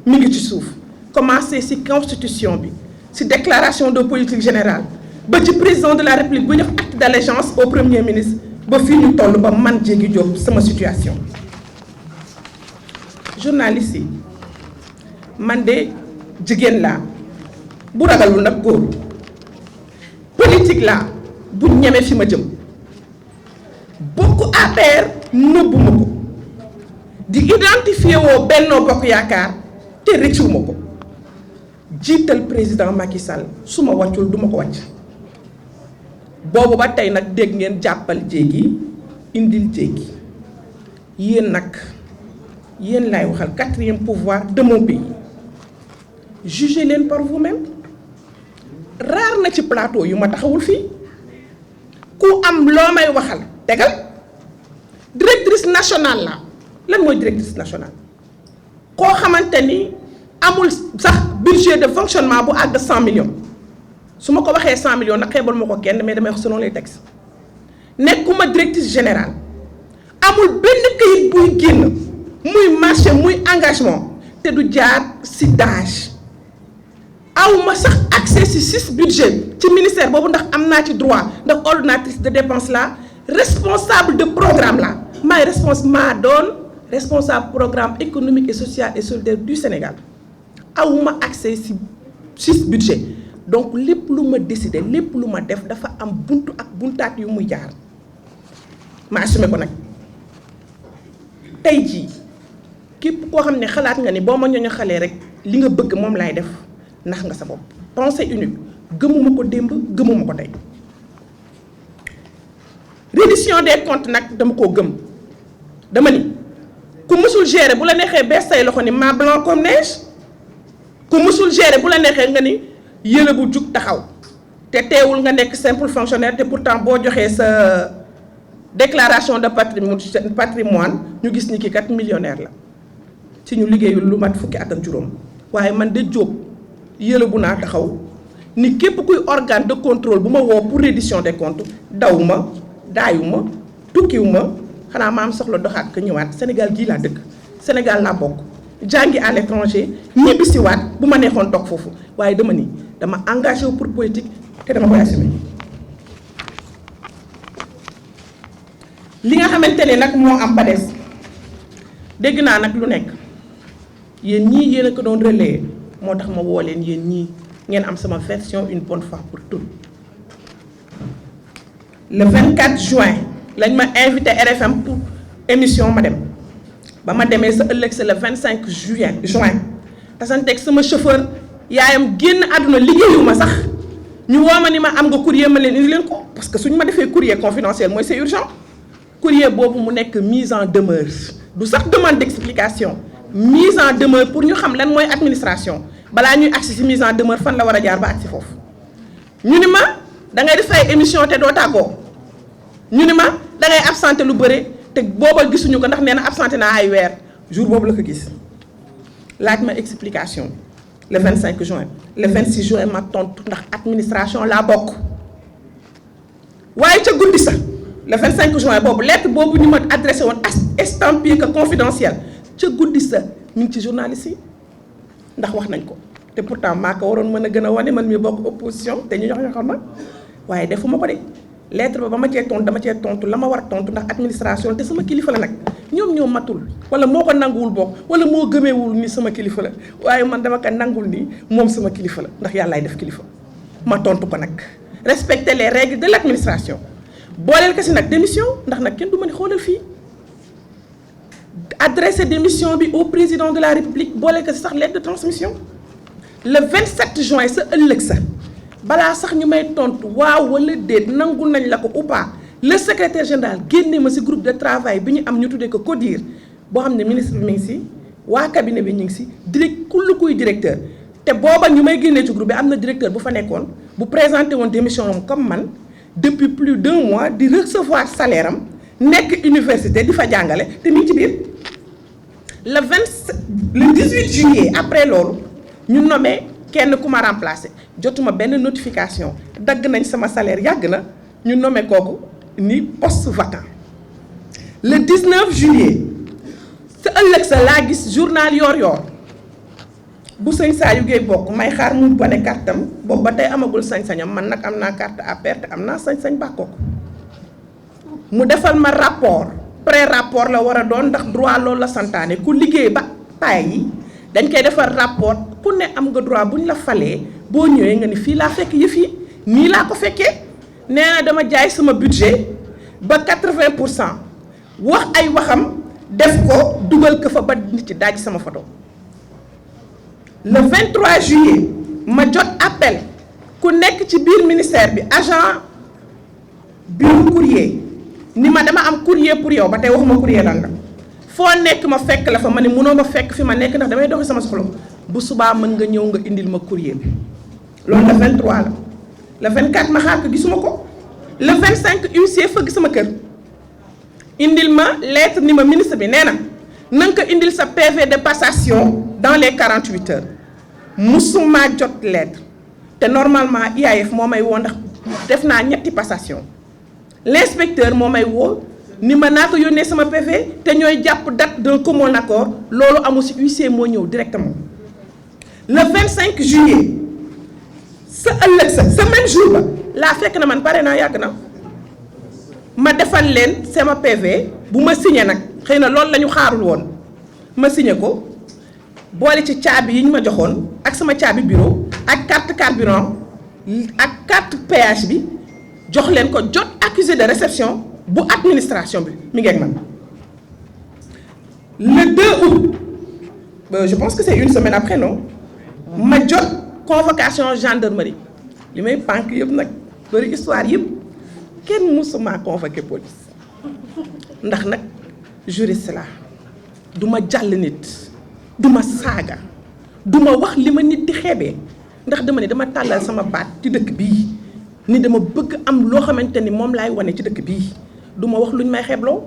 mi ngi ci suuf commencé ci constitution bi ci déclaration de politique générale ba ci président de la république bu def acte d'allégeance au premier ministre ba fii ñu toll ba man Diégui Diop sama situation journaliste yi man de jigéen laa bu ragalul nag góor politique laa bu ñeme fi ma jëm bokk APR nëbbuma ko di identifier woo Benno Bokk Yaakaar te rëccuwuma ko jiital président Macky Sall su ma wàccul duma ko wàcc boobu ba tey nag dégg ngeen jàppal Diégui indil Diégui yéen nag yéen laay waxal 4e pouvoir de mon pays jugez leen par vous-même raar na ci plateau yu ma taxawul fii ku am loo may waxal tegal directrice nationale la lan mooy directrice nationale koo xamante ni amul sax budget de fonctionnement bu àgg 100 millions su ma ko waxee 100 millions nag xeebal ma ko kenn mais damay wax selon les textes nekkuma directrice générale amul benn këyit buy génn muy marché muy engagement te du jaar ci DAGE awma sax accès ci 6 budget ci ministère boobu ndax am naa ci droit ndax ordonnatrice de dépense la responsable de programme la maay responsable programme économique et social et solidaire du Sénégal awma accès ci 6 budget donc lépp lu ma décidé lépp lu ma def dafa am buntu ak buntaat yu muy jaar ma assumé ko nag tey jii képp koo xam ne xalaat nga ni boo ma ñooñu xalee rek li nga bëgg moom laay def nax nga sa bopp. pensée unique gëmuma ko démb gëmuma ko tey reddition des comptes nag dama koo gëm dama ni ku mësul gérer bu la neexee bees say loxo ni maa blanc comme neige ku mësul gérer bu la neexee nga ni yële bu jug taxaw te teewul nga nekk simple fonctionnaire te pourtant boo joxee sa déclaration de patrimoine ñu gis ni ki kat millionnaire la ci ñu liggéeyul lu mat fukki at ak juróom waaye man de jóob yële bu naa taxaw ni képp kuy organe de contrôle bu ma woo pour reddition des comptes daw ma daayu ma tukkiw ma xanaa ma am soxla doxaat ko ñëwaat Sénégal gii laa dëkk Sénégal laa bokk jàngi à l'étranger ñibbisiwaat bu ma neexoon toog foofu waaye dama ni dama engagé wu pour politique te dama koy assumer. li nga xamante ne nag moo am ba des dégg naa nag lu nekk yéen ñii yéen a ko doon relayer moo tax ma woo leen yéen ñii ngeen am sama version une bonne fois pour toutes. Le 24 juin lañ ma invité RFM pour émission ma dem ba ma demee sa ëllëg c'est le 25 juin tasanteeg sama chauffeur yaayam génn àdduna liggéeyuma sax ñu woo ma ni ma am nga courrier ma leen indi leen ko parce que suñu ma defee courrier confidentiel mooy c'est urgent. courrier boobu mu nekk mise en demeure du sax demande d'explication mise en demeure pour ñu xam lan mooy administration balaa ñuy agsi ci mise en demeure fan la war a jaar ba agsi foofu. ñu ni ma da ngay def ay émission te doo tàggoo ñu ni ma da ngay absenté lu bëre te booba gisuñu ko ndax nee na absenté naa ay weer jour boobu la ko gis laaj ma explication le 25 juin le 26 juin ma tontu ndax administration laa bokk waaye ca guddi sax. Le 25 juin boobu lettre boobu ñu ma adressé woon estampillé que confidentiel ca guddi sa mi ngi ci journaliste yi ndax wax nañ ko te pourtant maa ko waroon mën a gën a wane man mi bokk opposition te ñu jox ma waaye defuma ko de lettre ba ma cee tontu dama cee tontu la ma war a tontu ndax administration te sama kilifa la nag ñoom ñoo matul wala moo ko nanguwul bokk wala moo gëmeewul ni sama kilifa la waaye man dama ko nangul ni moom sama kilifa la ndax yàllaay def kilifa ma tontu ko nag respecter les règles de l'administration. booleel ko si nag démission ndax nag kenn du ma ni xoolal fii adressé démission bi au président de la république booleel ko si sax lettre de transmission le 27 juin sa ëllëg sa balaa sax ñu may tontu waaw wala déet nangu nañ la ko ou pas le secrétaire général génne ma si groupe de travail bi ñu am ñu tuddee ko CODIR boo xam ne ministre bi mi ngi si waa cabinet bi ñu ngi si kullu kuy directeur te booba ñu may génnee ci groupe bi am na directeur bu fa nekkoon bu présenté woon démission am comme man. depuis plus d'1 mois di recevoir salaire am nekk université di fa jàngale te mi ngi ci biir le 18 juillet après loolu ñu nommé kenn ku ma remplacé jotuma benn notification dagg nañ sama salaire yàgg na ñu nommé kooku ni poste vacant le 19 juillet sa ëllëg sa laa gis journal Yoor bu sëñ Saliou Guèye bokk may xaar mu bone kartam boobu ba tey amagul sañ-sañam man nag am naa carte APR te am naa sañ-sañ bàkkoo ko mu defal ma rapport pré-rapport la war a doon ndax droit loolu la santaane ku liggéey ba taay yi dañ koy defar rapport ku ne am nga droit bu ñu la falee boo ñëwee nga ni fii laa fekk yëf yi nii laa ko fekkee nee na dama jaay sama budget ba 80% wax ay waxam def ko dugal ko fa ba nit ci daaj sama photo le 23 juillet ma jot appel ku nekk ci biir ministère bi agent bureau courrier ni ma dama am courrier pour yow ba tey waxuma courrier lan la foo nekk ma fekk la fa ma ne mënoo ma fekk fi ma nekk ndax damay doxi sama soxla bu subaa mën nga ñëw nga indil ma courrier bi loolu le 23 la le 24 ma xaar ko gisuma ko le 25 huissier fëgg sama kër indil ma lettre ni ma ministre bi nee na nga ko indil sa PV de passation dans les 48 heures musuma jot lettre te normalement IAF moo may woo ndax def naa ñetti passation l'inspecteur moo may woo ni ma naa ko yónnee sama PV te ñooy jàpp date d'un commun accord loolu amul si huissier moo ñëw directement le 25 juillet sa ëllëg sa même jour ba laa fekk na man pare naa yàgg na ma defal leen sama PV bu ma signé nag xëy na loolu la ñu xaarul woon ma signé ko boole ci caabi yi ñu ma joxoon ak sama caabi bureau ak carte carburant ak carte péage bi jox leen ko jot accusé de réception bu administration bi mi ngi ak man le 2 août je pense que c'est une semaine après non ma jot convocation gendarmerie li may pànk yëpp nag bëri histoire yëpp kenn musuma convoqué police ndax nag juriste la du ma jàll nit du ma saaga du ma wax li ma nit di xeebee ndax dama ne dama tàllal sama baat ci dëkk bii ni dama bëgg am loo xamante ni moom laay wane ci dëkk bii du ma wax luñ may xeebloo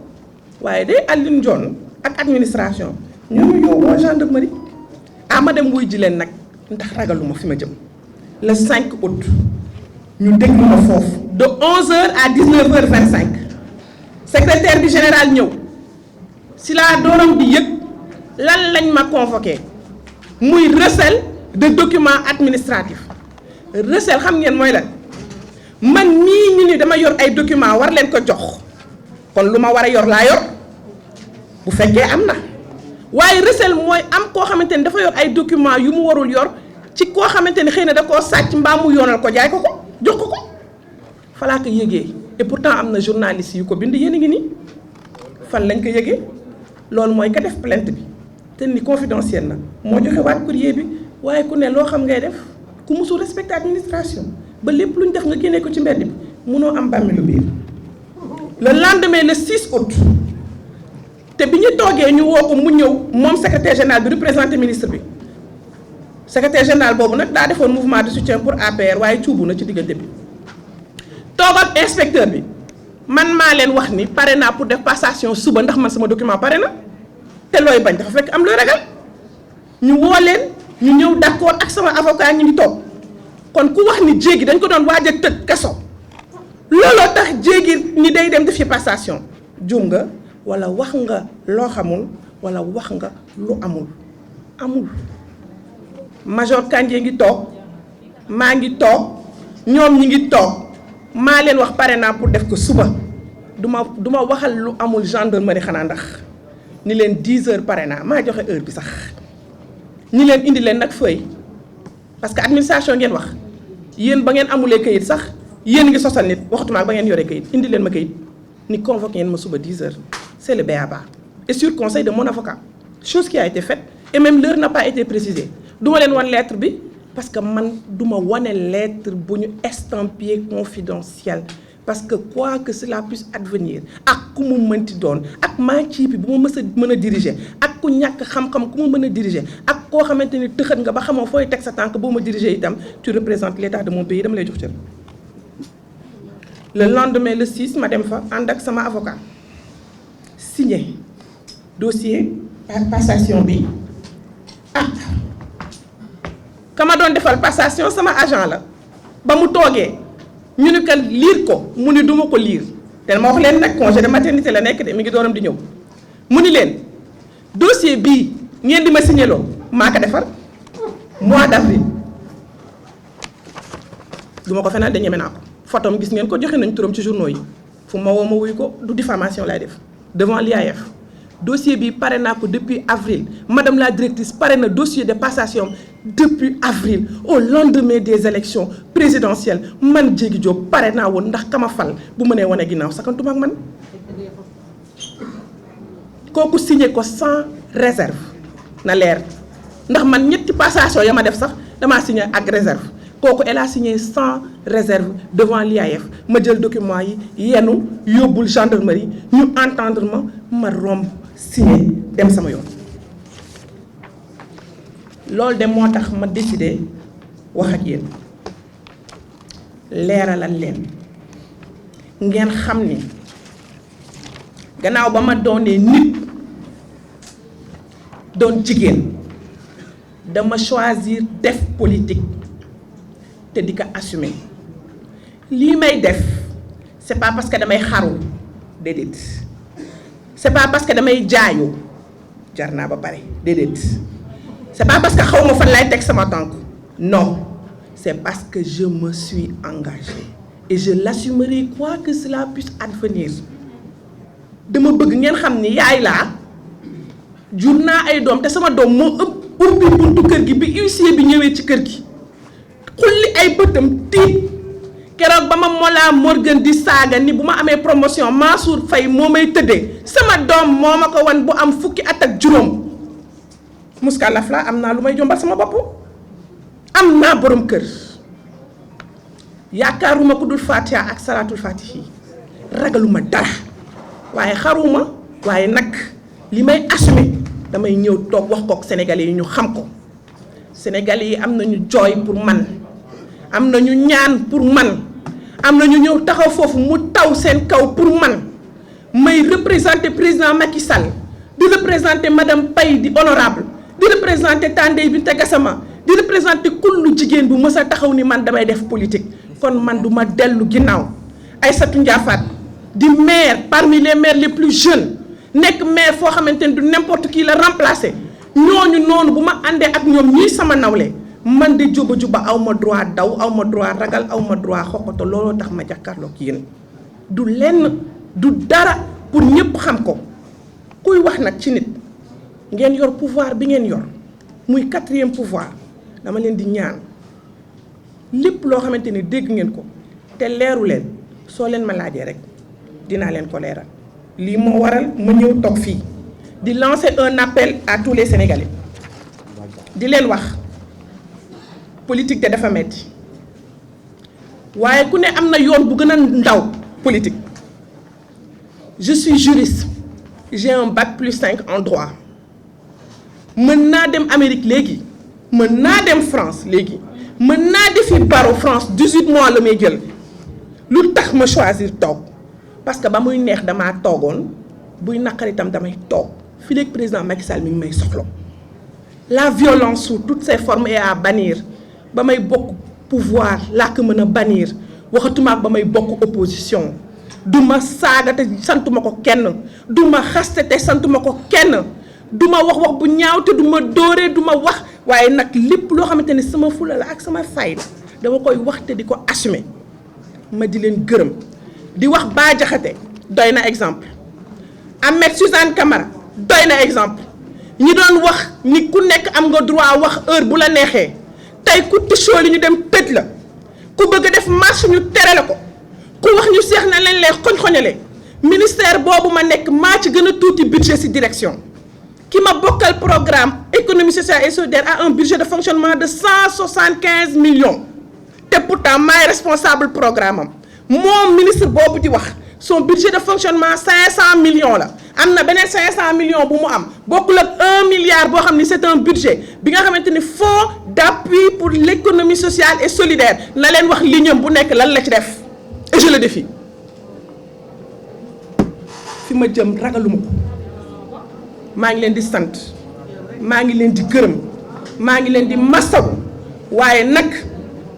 waaye de Alioune Dione ak administration ñoo ma yóbboo gendarmerie ma dem wuy ji leen nag ndax ragaluma fi ma jëm le 5 août ñu déglu ma foofu de 11h à 19h25 secrétaire bi général ñëw si laa dooram di yëg lan lañ ma convoqué muy recel de documents administratifs recel xam ngeen mooy lan man mii ñu ni dama yor ay documents war leen ko jox kon lu ma war a yor laa yor bu fekkee am na waaye recel mooy am koo xamante ni dafa yor ay documents yu mu warul yor ci koo xamante ni xëy na da koo sàcc mbaa mu yoonal ko jaay ko ko jox ko ko falaa ko yëgee et pourtant am na journaliste yu ko bind yéen a ngi nii fan lañ ko yëgee loolu mooy ka def plainte bi te ni confidentiel na moo joxe waat courrier bi waaye ku ne loo xam ngay def ku musul respecter administration ba lépp lu ñu def nga génnee ko ci mbedd bi munoo am bàmmeelu biir le lendemain le 6 août te bi ñu toogee ñu woo ko mu ñëw moom secrétaire général bi représenté ministre bi secrétaire général boobu nag daa defoon mouvement de soutien pour APR waaye cuubu na ci diggante bi toog ak inspecteur bi man maa leen wax ni pare naa pour def passation suba ndax man sama document pare na te looy bañ dafa fekk am looy ragal ñu woo leen ñu ñëw d'accord ak sama avocat ñu ngi toog kon ku wax ni jéegi dañ ko doon waaj a tëj kaso looloo tax jéegi ni day dem def ci passation juum nga walla wax nga loo xamul walla wax nga lu amul major Kandji ngi toog maa ngi toog ñoom ñi ngi toog maa leen wax pare naa pour def ko suba du ma waxal lu amul gendarmerie xanaa ndax ni leen 10 heures pare naa maa joxe heure bi sax ni leen indi leen nag feuille parce que administration ngeen wax yéen ba ngeen amulee kayit sax yéen ngi sosal nit waxatuma ba ngeen yoree kayit indi leen ma kayit ni convoqué ngeen ma suba 10 heures c'est le b.a.-ba et sur conseil de mon avocat chose qui a été faite et même l'heure n'a pas été précisée du ma leen wan lettre bi parce que man du ma wane lettre bu ñu estampillé confidentiel parce que quoi que cela puisse advenir ak ku mu mënti doon ak maa ciipi bu ma mën a diriger ak ku ñàkk xam-xam ku ma mën a diriger ak koo xamante ni tëxat nga ba xamoo fooy teg sa tànk boo ma diriger itam tu représentes l'état de mon pays dama lay jox cër. Le lendemain le 6 ma dem fa ànd ak sama avocat signé dossier passation bi kama doon defal passation sama agent la ba mu toogee ñu ni kan lire ko mu ni duma ko lire te ma wax leen nag congé de maternité la nekk de mi ngi dooram di ñëw mu ni leen dossier bii ngeen di ma signéloo maa ko defar mois d'avril du ma ko fenal de ñeme naa ko photom gis ngeen ko joxe nañ turam ci journaux yi fu ma woo ma wuyu ko du diffamation lay def devant l'IAF dossier bi pare naa ko depuis avril madame la directrice pare na dossier de passation depuis avril au lendemain des élections présidentielles man Diégui Diop pare naa woon ndax kama fal bu mënee wane ginnaaw sakantuma ak man kooku signé ko sans réserve na leer ndax man ñetti passation ya ma def sax damaa signé ak réserve kooku elle a signé sans réserve devant l'IAF ma jël document yi yenu yóbbul gendarmerie ñu entendre ma romb signé dem sama yoon loolu de moo tax ma décidé wax ak yéen leeralal leen ngeen xam ni gannaaw ba ma doonee nit doon jigéen dama choisir def politique te di ko assumer lii may def c'est pas parce que damay xaru déedéet c'est pas parce que damay jaayu jar naa ba pare déedéet c'est pas parce que xaw ma fan lay teg sama tànk non c'est parce que je me suis engagée et je l'assumerai quoi que cela puisse advenir dama bëgg ngeen xam ni yaay laa jur naa ay doom te sama doom moo ubbi buntu kër gi bi huissier bi ñëwee ci kër gi xulli ay bëtam tiit keroog ba ma Mollah Morgun di saaga ni bu ma amee promotion Mansour Faye moo may tëddee sama doom moo ma ko wan bu am fukki at ak juróom muskalaf la am naa lu may jombal sama bopp am naa borom kër yaakaaruma ku dul Fatiha ak salaatul fatihi ragaluma dara waaye xaruma waaye nag li may assumer damay ñëw toog wax kook sénégalais yi ñu xam ko sénégalais yi am nañu jooy pour man am nañu ñaan pour man am nañu ñëw taxaw foofu mu taw seen kaw pour man may représenter président Macky Sall di représenter madame Paye di honorable di représenter Tandey Binta Gassama di représenter kullu jigéen bu mës a taxaw ni man damay def politique kon man du ma dellu ginnaaw Aïssatou Ndiafate di maire parmi les maires les plus jeunes nekk maire foo xamante ni du n'importe qui la remplacer ñooñu noonu bu ma àndee ak ñoom ñii sama nawle man de juba aw ma droit daw aw ma droit ragal aw ma droit xoxoto looloo tax ma jàkkaarloog yéen du lenn du dara pour ñëpp xam ko kuy wax nag ci nit ngeen yor pouvoir bi ngeen yor muy 4e pouvoir dama leen di ñaan lépp loo xamante ni dégg ngeen ko te leeru leen soo leen ma laajee rek dinaa leen ko leeral lii moo waral ma ñëw toog fii di lancer un appel à tous les Sénégalais di leen wax politique te dafa metti waaye ku ne am na yoon bu gën a ndaw politique je suis juriste j'ai un bac +5 en droit mën naa dem Amérique léegi mën naa dem France léegi mën naa defi barreau France 18 mois la may jël lu tax ma choisir toog parce que ba muy neex damaa toogoon buy naqar itam damay toog fii léegi président Macky Sall mi ngi may soxla la violence sous toutes ses formes est à bannir ba may bokk pouvoir laa ko mën a bannir waxatuma ak ba may bokk opposition du ma saaga te santuma ko kenn du ma xaste te santuma ko kenn du ma wax bu ñaaw te du ma dóore du ma wax waaye nag lépp loo xamante ne sama fula la ak sama fayda dama koy wax te di ko assumer ma di leen gërëm di wax Bah Diakhaté doy na exemple Ahmed Suzanne Camara doy na exemple ñi doon wax ni ku nekk am nga droit wax heure bu la neexee tey ku tichoo li ñu dem tëj la ku bëgg a def marche ñu tere la ko ku wax ñu seex na leen lay xoñ-xoñale ministère boobu ma nekk maa ci gën a tuuti budget ci direction ki ma bokkal programme économie sociale et solidaire a un budget de fonctionnement de 175 millions te pourtant maay responsable programme am moom ministre boobu di wax son budget de fonctionnement 500 millions la am na beneen 500 millions bu mu am bokkul ak 1 milliard boo xam ni c'est un budget bi nga xamante ni fonds d'appui pour l'économie sociale et solidaire na leen wax lignam bu nekk lan la ci def et je le défie fi ma jëm ragaluma ko maa ngi leen di sant maa ngi leen di gërëm maa ngi leen di masawu waaye nag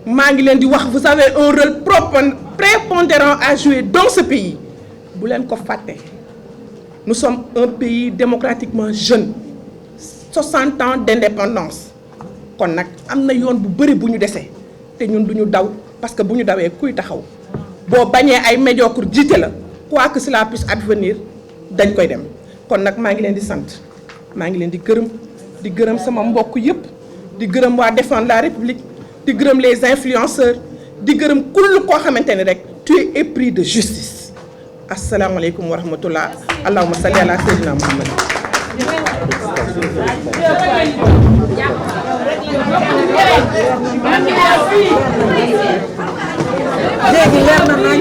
maa ngi leen di wax vous avez un rôle prépondérant à jouer dans ce pays bu leen ko fàtte nous sommes un pays démocratiquement jeune 60 ans d'indépendance kon nag am na yoon bu bëri bu ñu desee te ñun du ñu daw parce que bu ñu dawee kuy taxaw boo bañee ay médiocre jiite la quoi que cela puisse advenir dañ koy dem kon nag maa ngi leen di sant maa ngi leen di gërëm sama mbokk yëpp di gërëm waa défendre la République di gërëm les influenceurs di gërëm kull koo xamante ne rek tu es épris de justice asalaamaaleykum wa rahmatullah allahumma salli ala sayyidina Muhammad léegi leer na nañ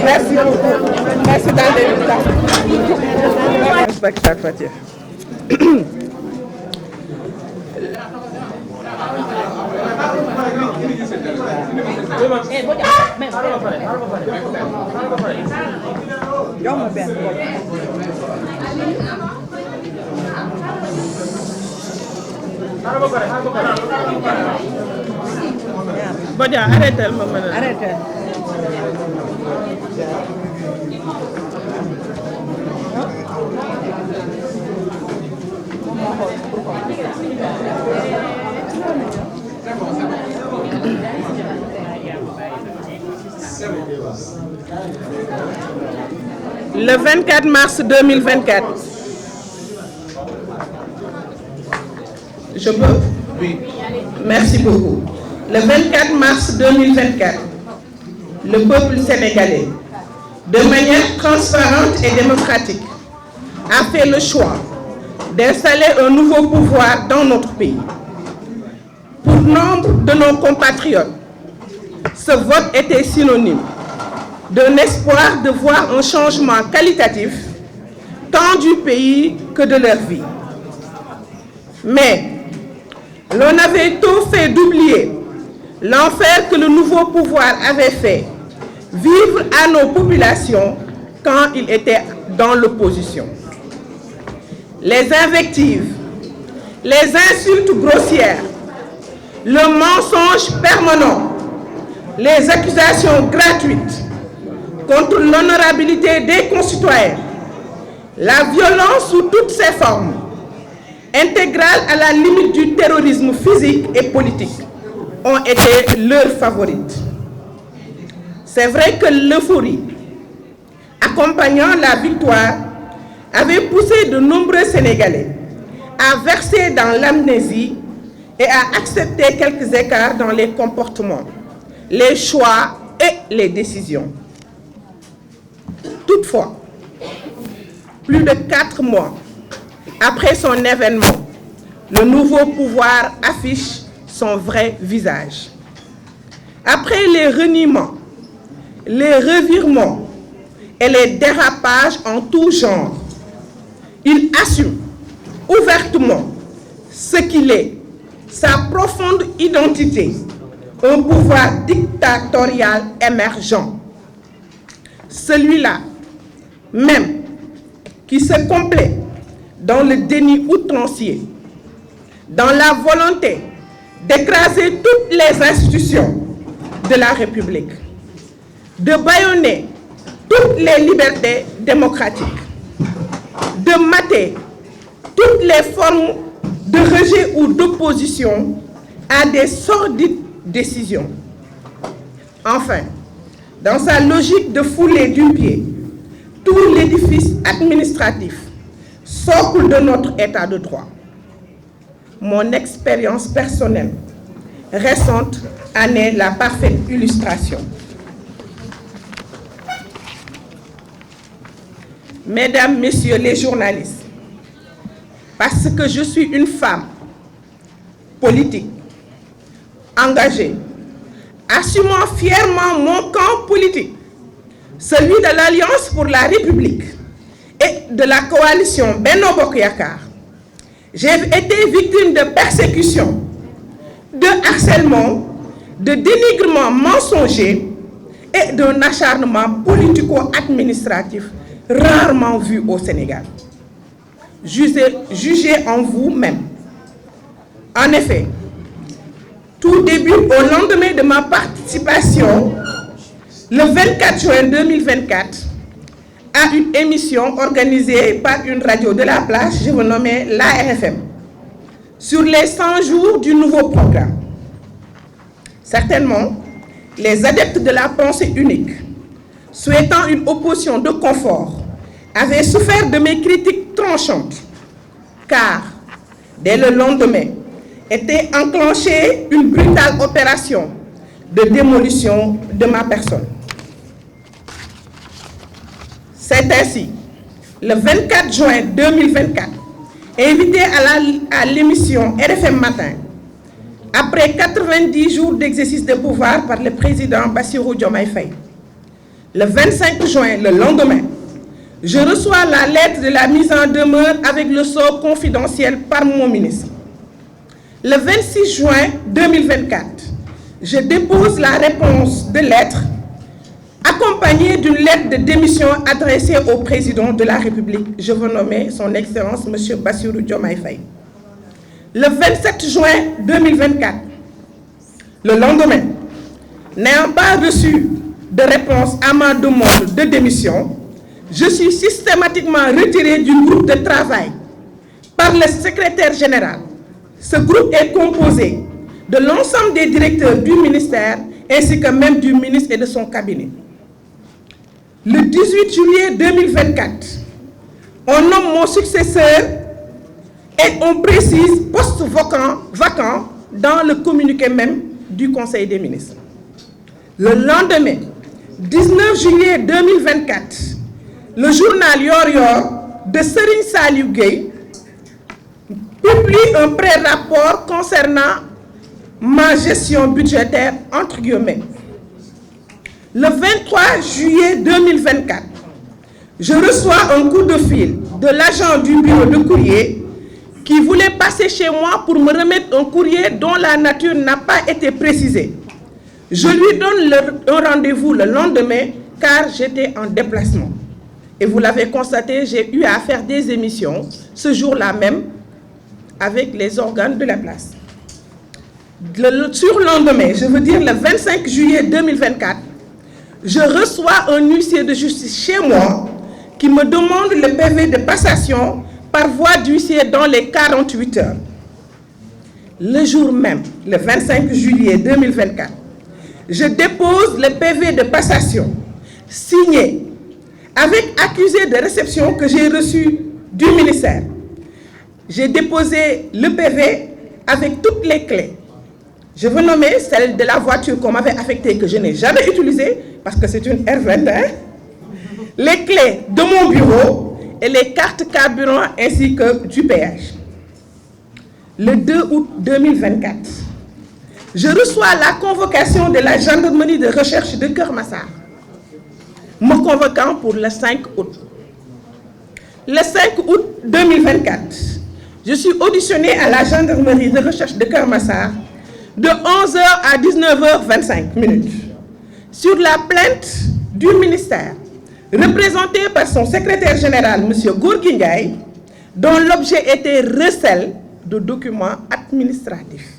merci beaucoup merci dans les Bodia, arrêtez ma mën a arrêtez. Le 24 mars 2024 Je peux? Oui. Merci beaucoup. Le 24 mars 2024, le peuple sénégalais, de manière transparente et démocratique, a fait le choix d'installer un nouveau pouvoir dans notre pays. Pour nombre de nos compatriotes, ce vote était synonyme d'un espoir de voir un changement qualitatif tant du pays que de leur vie. Mais l'on avait tôt fait d'oublier l'enfer que le nouveau pouvoir avait fait vivre à nos populations quand il était dans l'opposition. Les invectives, les insultes grossières, le mensonge permanent, les accusations gratuites contre l'honorabilité des concitoyens, la violence sous toutes ses formes, intégrale à la limite du terrorisme physique et politique, ont été leurs favorites. C'est vrai que l'euphorie accompagnant la victoire avait poussé de nombreux Sénégalais à verser dans l'amnésie et à accepter quelques écarts dans les comportements, les choix et les décisions. Toutefois, plus de 4 mois après son événement, le nouveau pouvoir affiche son vrai visage. Après les reniements, les revirements et les dérapages en tout genre, il assume ouvertement ce qu'il est, sa profonde identité, un pouvoir dictatorial émergent. Celui-là même qui se complaît dans le déni outrancier, dans la volonté d'écraser toutes les institutions de la République, de bâillonner toutes les libertés démocratiques, de mater toutes les formes de rejet ou d'opposition à des sordides décisions. Enfin, dans sa logique de fouler du pied tout l'édifice administratif, socle de notre état de droit, mon expérience personnelle récente en est la parfaite illustration. Mesdames, Messieurs les journalistes, parce que je suis une femme politique, engagée, assumant fièrement mon camp politique, celui de l'Alliance pour la République et de la coalition Benno Bokk Yakaar, j'ai été victime de persécutions, de harcèlement, de dénigrement mensonger et d'un acharnement politico-administratif rarement vu au Sénégal. Jugez en vous-même. En effet, tout début au lendemain de ma participation, le 24 juin 2024, à une émission organisée par une radio de la place, je vous nommais l'ARFM, sur les 100 jours du nouveau programme. Certainement, les adeptes de la pensée unique, souhaitant une opposition de confort, avaient souffert de mes critiques tranchantes, car dès le lendemain était enclenchée une brutale opération de démolition de ma personne. C'est ainsi, le 24 juin 2024, invité à l'émission RFM Matin, après 90 jours d'exercice de pouvoir par le président Bassirou Diomaye Faye, le 25 juin, le lendemain, je reçois la lettre de la mise en demeure avec le sceau confidentiel par mon ministre. Le 26 juin 2024, je dépose la réponse de lettre accompagnée d'une lettre de démission adressée au président de la République. Je veux nommer son Excellence M. Bassirou Diomaye Faye. Le 27 juin 2024, le lendemain, n'ayant pas reçu de réponse à ma demande de démission, je suis systématiquement retiré du groupe de travail par le secrétaire général. Ce groupe est composé de l'ensemble des directeurs du ministère ainsi que même du ministre et de son cabinet. Le 18 juillet 2024, on nomme mon successeur Et on précise poste vacant dans le communiqué même du Conseil des ministres. Le lendemain, 19 juillet 2024, le journal Yor Yor de Serigne Saliou Gueye publie un pré-rapport concernant ma gestion budgétaire entre guillemets. Le 23 juillet 2024, je reçois un coup de fil de l'agent du bureau de courrier qui voulait passer chez moi pour me remettre un courrier dont la nature n'a pas été précisée. Je lui donne un rendez-vous le lendemain car j'étais en déplacement. Et vous l'avez constaté, j'ai eu à faire des émissions ce jour-là même avec les organes de la place. Le surlendemain, je veux dire le 25 juillet 2024, je reçois un huissier de justice chez moi qui me demande le PV de passation par voie d'huissier dans les 48 heures. Le jour même, le 25 juillet 2024, je dépose le PV de passation signé avec accusé de réception que j'ai reçu du ministère. J'ai déposé le PV avec toutes les clés. Je veux nommer celle de la voiture qu'on m'avait affectée, que je n'ai jamais utilisée, parce que c'est une R21, les clés de mon bureau et les cartes carburant ainsi que du péage. Le 2 août 2024, je reçois la convocation de la gendarmerie de recherche de Keur Massar, me convoquant pour le 5 août. Le 5 août 2024, je suis auditionnée à la gendarmerie de recherche de Keur Massar de 11h à 19h25 sur la plainte du ministère, représentée par son secrétaire général, M. Gorgui Ndiaye, dont l'objet était recel de documents administratifs.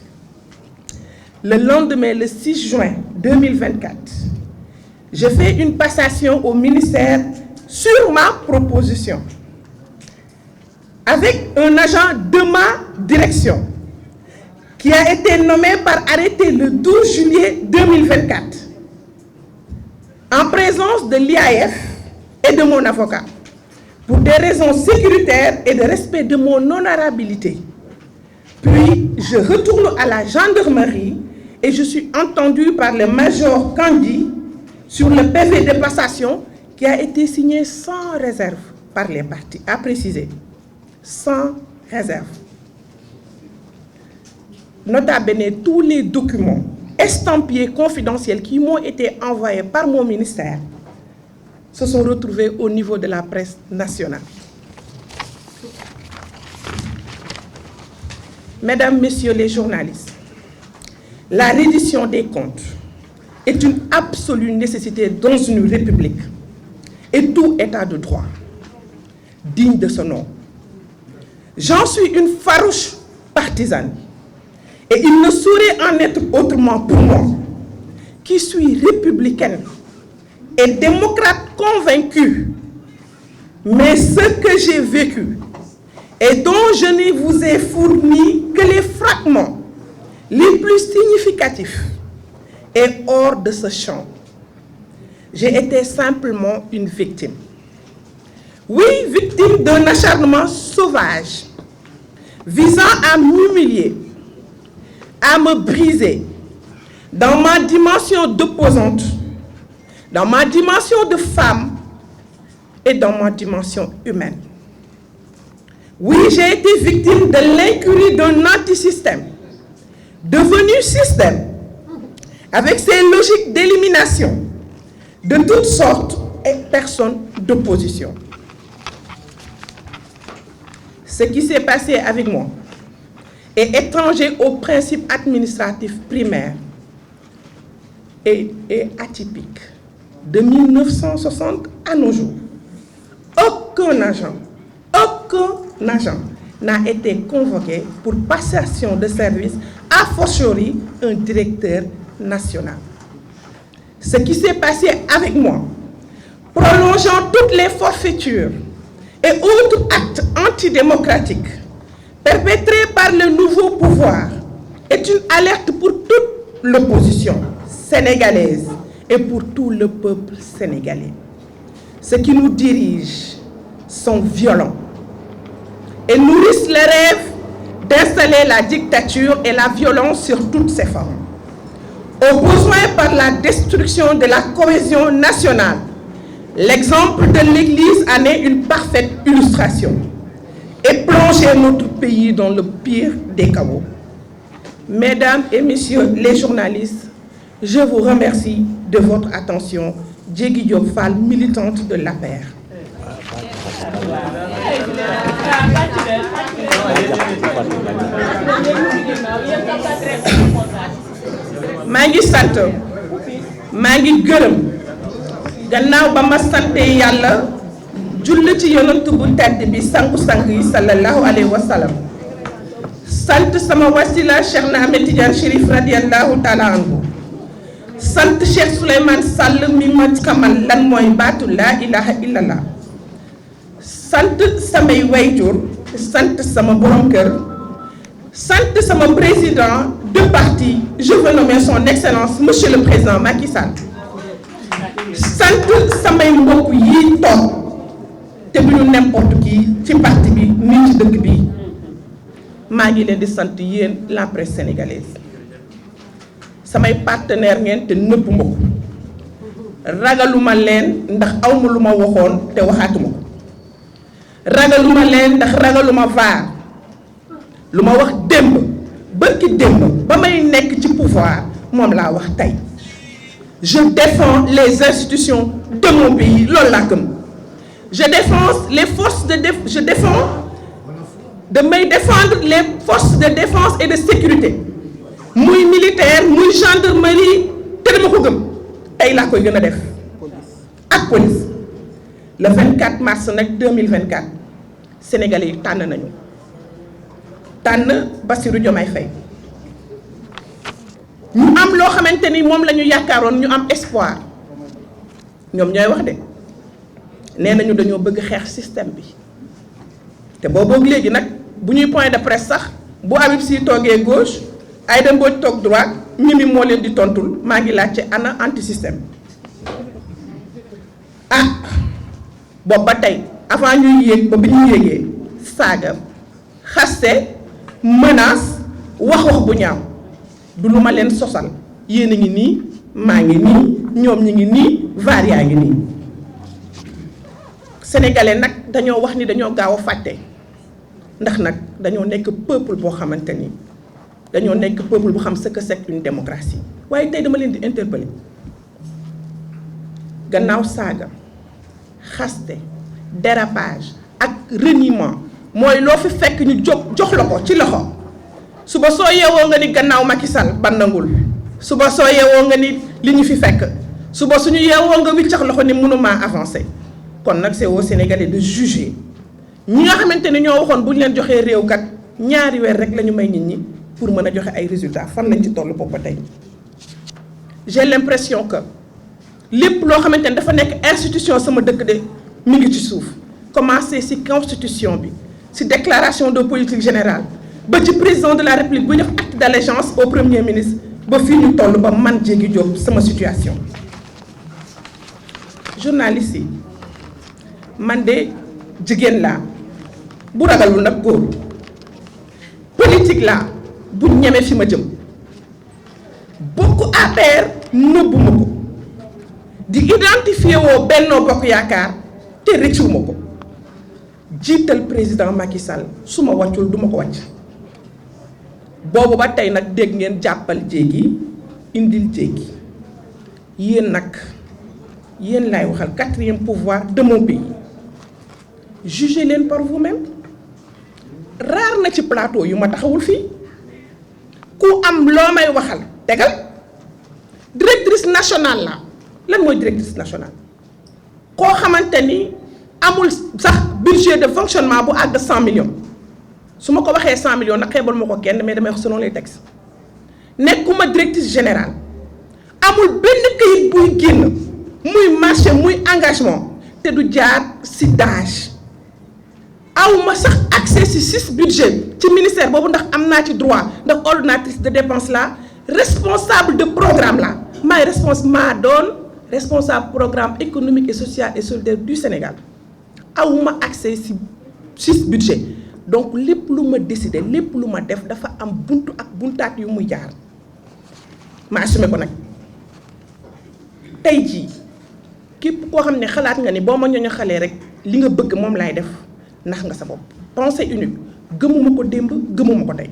Le lendemain, le 6 juin 2024, je fais une passation au ministère sur ma proposition avec un agent de ma direction qui a été nommé par arrêté le 12 juillet 2024 en présence de l'IAF et de mon avocat pour des raisons sécuritaires et de respect de mon honorabilité. Puis, je retourne à la gendarmerie et je suis entendu par le major Kandi sur le PV de passation qui a été signé sans réserve par les parties, à préciser, sans réserve. Nota bene, tous les documents estampillés confidentiels qui m'ont été envoyés par mon ministère se sont retrouvés au niveau de la presse nationale. Mesdames, Messieurs les journalistes, la reddition des comptes est une absolue nécessité dans une république et tout état de droit digne de ce nom. J'en suis une farouche partisane et il ne saurait en être autrement pour moi, qui suis républicaine et démocrate convaincue, mais ce que j'ai vécu et dont je ne vous ai fourni que les fragments les plus significatifs est hors de ce champ. J'ai été simplement une victime. Oui, victime d'un acharnement sauvage visant à m'humilier, à me briser dans ma dimension d'opposante, dans ma dimension de femme et dans ma dimension humaine. Oui, j'ai été victime de l'incurie d'un antisystème, devenu système, avec ses logiques d'élimination de toutes sortes et personnes d'opposition. Ce qui s'est passé avec moi est étranger aux principes administratifs primaires et atypique de 1960 à nos jours. Aucun agent n'a été convoqué pour passation de service, a fortiori un directeur national. Ce qui s'est passé avec moi, prolongeant toutes les forfaitures et autres actes antidémocratiques perpétrés par le nouveau pouvoir, est une alerte pour toute l'opposition sénégalaise et pour tout le peuple sénégalais. Ceux qui nous dirigent sont violents et nourrissent les rêves d'installer la dictature et la violence sur toutes ses formes. Au besoin par la destruction de la cohésion nationale. L'exemple de l'Église en est une parfaite illustration et plonger notre pays dans le pire des chaos. Mesdames et messieurs les journalistes, je vous remercie de votre attention. Diégui Diop Fall, militante de l'APR. maa ngi sant maa ngi gërëm gannaaw ba ma sante yàlla julli ci yonent bu tedd bi sangu-sang yi sallallahu alayhi wa sallam sant sama wasila Cheikh na Ahmed Tidiane Chérif radiyallahu taala anhu sant Cheikh Souleymane Sall mi ma xamal lan mooy baatu laa ilaha illallah sant samay wayjur sant sama borom kër sant sama président de parti je veux nommer son excellence monsieur le président Macky Sall sant samay mbokk yi toog te bu ñu n'importe qui ci parti bi nii ci dëkk bi maa ngi leen di sant yéen la presse sénégalaise samay partenaire ngeen te nëbb ma ko ragaluma leen ndax awma lu ma waxoon te waxaatuma ko ragaluma leen ndax ragaluma vaar lu ma wax démb bërki démb ba may nekk ci pouvoir moom laa wax tey je défends les institutions de mon pays loolu laa gëm je défends les forces de damay défendre les forces de défense et de sécurité muy militaire muy gendarmerie te dama ko gëm tey laa koy gën a def ak police le 24 mars nag 2024 Sénégalais yi tànn nañu tànn Bassirou Diomaye Faye ñu am loo xamante ni moom la ñu yaakaaroon ñu am espoir ñoom ñooy wax de nee nañu dañoo bëgg xeex système bi te booboog léegi nag bu ñuy point de presse sax bu Habib Sy toogee gauche Aïda Mbodj toog droite Mimi moo leen di tontul maa ngi laajte ana anti système boobu ba tey avant ñuy yéeg ba bi ñu yéegee saaga xaste menace wax bu ñaaw du lu ma leen sosal yéen a ngi nii maa ngi nii ñoom ñi ngi nii vaar yaa ngi nii sénégalais nag dañoo wax ni dañoo gaaw a fàtte ndax nag dañoo nekk peuple boo xamante ni dañoo nekk peuple bu xam ce que c'est une démocratie waaye tey dama leen di interpeller gannaaw saaga xaste dérapage ak reniement mooy loo fi fekk ñu jox la ko ci loxo suba soo yeewoo nga ni gannaaw Macky Sall bandangul suba soo yeewoo nga ni li ñu fi fekk suba suñu yeewoo nga wiccax loxo ni mënuma avancer kon nag c'est aux Sénégalais de juger ñi nga xamante ni ñoo waxoon bu ñu leen joxee réew kat ñaari weer rek la ñu may nit ñi pour mën a joxe ay résultats fan lañ ci tollu bopp ba tey j'ai l'impression que lépp loo xamante ni dafa nekk institution sama dëkk de mi ngi ci suuf commencé ci constitution bi ci déclaration de politique générale ba ci président de la république bu def acte d'allégeance au premier ministre ba fii ñu toll ba man Diégui Diop sama situation journaliste yi man de jigéen laa bu ragalul nag góor politique laa bu ñeme fi ma jëm bokk APR nëbbuma ko di identifier woo Benno Bokk Yaakaar te rëccuwuma ko jiital président Macky Sall su ma wàccul duma ko wàcc boobu ba tey nag dégg ngeen jàppal Diégui indil Diégui yéen nag yéen laay waxal 4e pouvoir de mon pays jugez leen par vous-même raar na ci plateau yu ma taxawul fii ku am loo may waxal tegal directrice nationale la lan mooy directrice nationale koo xamante ni amul sax budget de fonctionnement bu àgg 100 millions su ma ko waxee 100 millions nag xeebal ma ko kenn mais damay wax selon les textes nekkuma directrice générale amul benn këyit buy génn muy marché muy engagement te du jaar ci DAGE awma sax accès ci 6 budget ci ministère boobu ndax am naa ci droit ndax ordonnatrice de dépense la responsable de programme la maay responsable programme économique et social et solidaire du Sénégal awma accès ci 6 budget donc lépp lu ma décider lépp lu ma def dafa am buntu ak buntaat yu muy jaar ma assumé ko nag tey jii képp koo xam ne xalaat nga ni boo ma ñooñu xalee rek li nga bëgg moom laay def nax nga sa bopp. pensée unique gëmuma ko démb gëmuma ko tey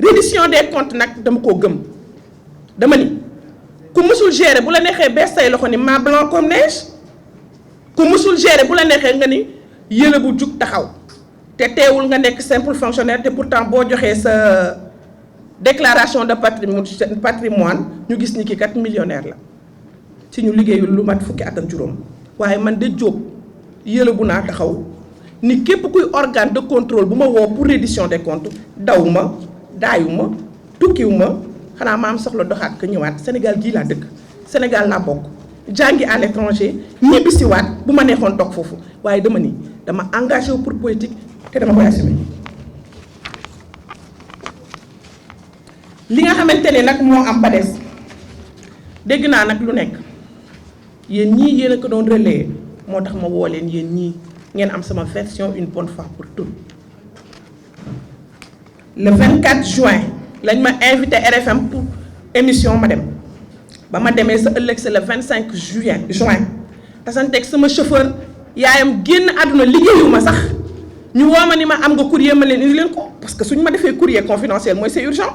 reddition des comptes nag dama koo gëm dama ni ku mësul gérer bu la neexee bees say loxo ni ma blanc comme neige ku mësul gérer bu la neexee nga ni yële bu jug taxaw te teewul nga nekk simple fonctionnaire te pourtant boo joxee sa déclaration de patrimoine ñu gis ni ki kat millionnaire la ci ñu liggéeyul lu mat fukki at ak juróom waaye man de Diop yële bu naa taxaw ni képp kuy organe de contrôle bu ma woo pour reddition des comptes daw ma daayu ma tukkiw ma xanaa ma am soxla doxaat ko ñëwaat Sénégal gii laa dëkk Sénégal laa bokk jàngi à l'étranger ñibbisiwaat bu ma neexoon toog foofu waaye dama ni dama engagé wu pour politique te dama koy assumer. li nga xamante ne nag moo am ba des dégg naa nag lu nekk yéen ñii yéen a ko doon relayer moo tax ma woo leen yéen ñii ngeen am sama version une bonne fois pour toutes. Le 24 juin lañ ma invité RFM pour émission ma dem ba ma demee sa ëllëg c'est le 25 juin tasanteeg sama chauffeur yaayam génn àdduna liggéeyuma sax ñu woo ma ni ma am nga courrier ma leen indi leen ko parce que suñu ma defee courrier confidentiel mooy c'est urgent.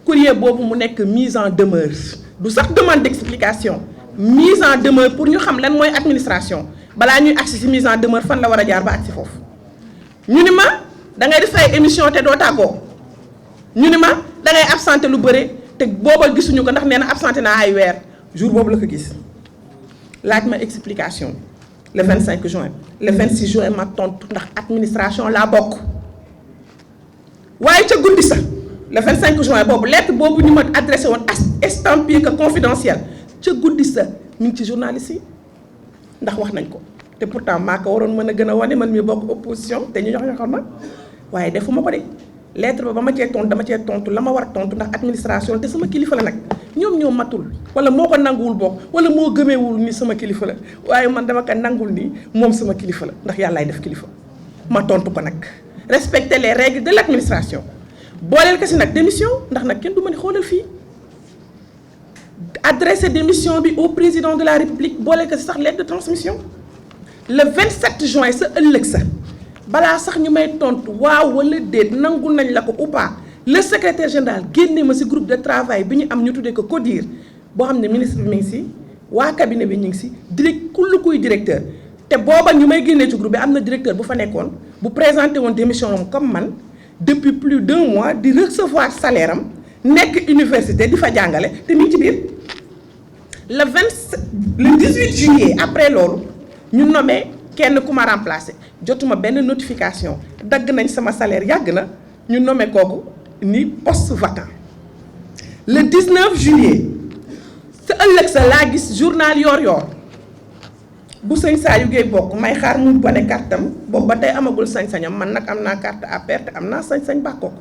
Courrier boobu mu nekk mise en demeure du sax demande d'explication mise en demeure pour ñu xam lan mooy administration balaa ñuy agsi ci mise en demeure fan la war a jaar ba agsi foofu. ñu ni ma da ngay def ay émission te doo tàggoo ñu ni ma da ngay absenté lu bëre te booba gisuñu ko ndax nee na absenté naa ay weer jour boobu la ko gis laaj ma explication le 25 juin le 26 juin ma tontu ndax administration laa bokk waaye ca guddi sax. Le 25 juin boobu lettre boobu ñu ma adressé woon estampillé que confidentiel ca guddi sa mi ngi ci journaliste yi ndax wax nañ ko te pourtant maa ko waroon mën a gën a wane man mi bokk opposition te ñu ñoxoon ma waaye defuma ko de lettre ba ma cee tontu dama cee tontu la ma war a tontu ndax administration te sama kilifa la nag ñoom ñoo matul wala moo ko nanguwul bokk wala moo gëmeewul ni sama kilifa la waaye man dama ko nangul ni moom sama kilifa la ndax yàllaay def kilifa ma tontu ko nag respecter les règles de l'administration. booleel ko si nag démission ndax nag kenn du ma ni xoolal fii adressé démission bi au président de la république booleel ko si sax lettre de transmission le 27 juin sa ëllëg sa balaa sax ñu may tontu waaw wala déet nangu nañ la ko ou pas le secrétaire général génne ma si groupe de travail bi ñu am ñu tuddee ko CODIR boo xam ne ministre bi mi ngi si waa cabinet bi ñu ngi si kullu kuy directeur te booba ñu may génnee ci groupe bi am na directeur bu fa nekkoon bu présenté woon démission am comme man. Depuis plus d'1 mois di recevoir salaire am nekk université di fa jàngale te mi ngi ci biir le 18 juillet après loolu ñu nommé kenn ku ma remplacé jotuma benn notification dagg nañ sama salaire yàgg na ñu nommé kooku ni poste vacant le 19 juillet sa ëllëg sa laa gis journal Yoor bu sëñ Saliou Guèye bokk may xaar mu bone kartam boobu ba tey amagul sañ-sañam man nag am naa carte à perte am naa sañ-sañ bàkkoo ko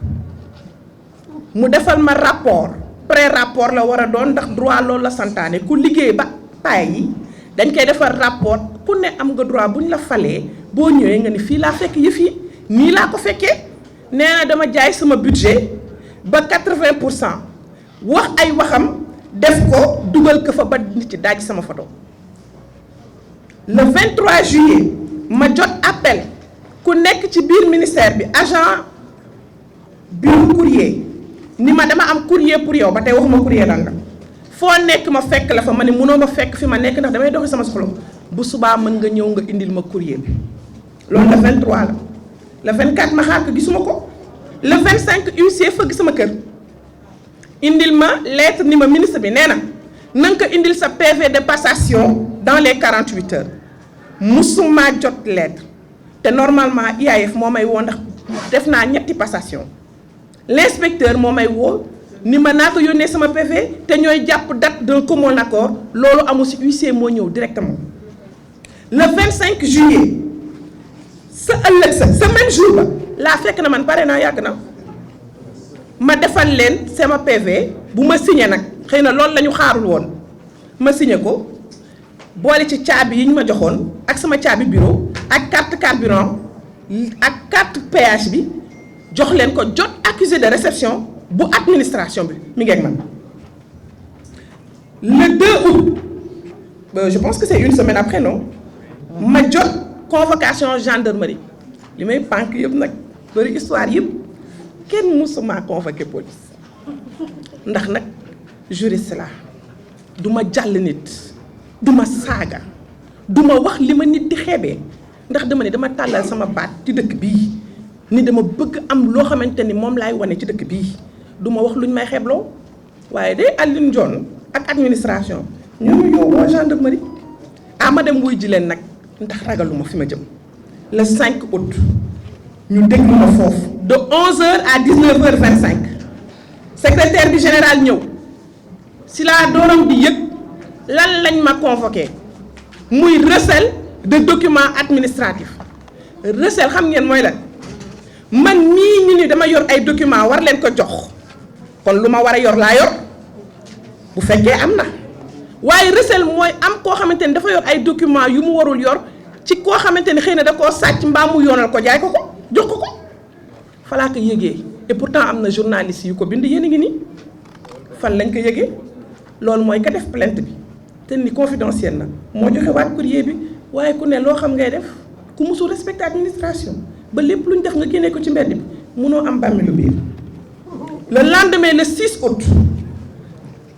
mu defal ma rapport pré-rapport la war a doon ndax droit loolu la santaane ku liggéey ba taay yi dañ koy defal rapport ku ne am nga droit bu ñu la falee boo ñëwee nga ni fii laa fekk yëf yi nii laa ko fekkee nee na dama jaay sama budget ba 80% wax ay waxam def ko dugal ko fa ba nit ci daaj sama photo le 23 juillet ma jot appel ku nekk ci biir ministère bi agent bureau courrier ni ma dama am courrier pour yow ba tey waxuma courrier lan la foo nekk ma fekk la fa ma ne mënoo ma fekk fi ma nekk ndax damay doxi sama soxla bu subaa mën nga ñëw nga indil ma courrier bi loolu le 23 la le 24 ma xaar ko gisuma ko le 25 huissier fëgg sama kër indil ma lettre ni ma ministre bi nee na nga ko indil sa PV de passation dans les 48 heures musuma jot lettre te normalement IAF moo may woo ndax def naa ñetti passation l'inspecteur moo may woo ni ma naa ko yónnee sama PV te ñooy jàpp date d'un commun accord loolu amul si huissier moo ñëw directement le 25 juillet sa ëllëg sa même jour ba laa fekk na man pare naa yàgg na ma defal leen sama PV bu ma signé nag xëy na loolu la ñu xaarul woon ma signé ko boole ci caabi yi ñu ma joxoon ak sama caabi bureau ak carte carburant ak carte péage bi jox leen ko jot accusé de réception bu administration bi mi ngi ak man le 2 août je pense que c'est une semaine après non ma jot convocation gendarmerie li may pànk yëpp nag bëri histoire yëpp kenn mësuma convoqué police ndax nag juriste la du ma jàll nit du ma saaga du ma wax li ma nit di xeebee ndax dama ne dama tàllal sama baat ci dëkk bii ni dama bëgg am loo xamante ni moom laay wane ci dëkk bii du ma wax luñ may xeebloo waaye day Alioune Dione ak administration ñoo yóbboo gendarmerie ma dem wuy ji leen nag ndax ragaluma fi ma jëm le 5 août ñu déglu ma foofu de 11h à 19h25 secrétaire bi général ñëw si laa dooram di yëg lan lañ ma convoqué muy recel de documents administratifs recel xam ngeen mooy lan man mii ñu ni dama yor ay documents war leen ko jox kon lu ma war a yor laa yor bu fekkee am na waaye recel mooy am koo xamante ni dafa yor ay documents yu mu warul yor ci koo xamante ni xëy na da koo sàcc mbaa mu yoonal ko jaay ko ko jox ko ko falaa ko yëgee et pourtant am na journaliste yu ko bind yéen a ngi nii fan lañ ko yëgee loolu mooy ka def plainte bi te ni confidentiel na moo joxe waat courrier bi waaye ku ne loo xam ngay def ku musul respecter administration ba lépp lu ñu def nga génnee ko ci mbedd bi munoo am bàmmeelu biir le lendemain le 6 août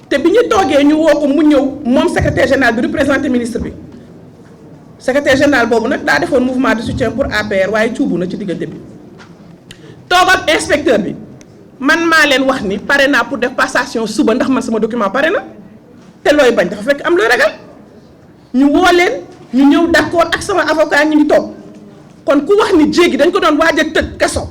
te bi ñu toogee ñu woo ko mu ñëw moom secrétaire général bi représenté ministre bi secrétaire général boobu nag daa defoon mouvement de soutien pour APR waaye cuubu na ci diggante bi toog ak inspecteur bi man maa leen wax ni pare naa pour def passation suba ndax man sama document pare na te looy bañ dafa fekk am looy ragal ñu woo leen ñu ñëw d'accord ak sama avocat ñu ngi toog kon ku wax ni jéegi dañ ko doon waaj a tëj kaso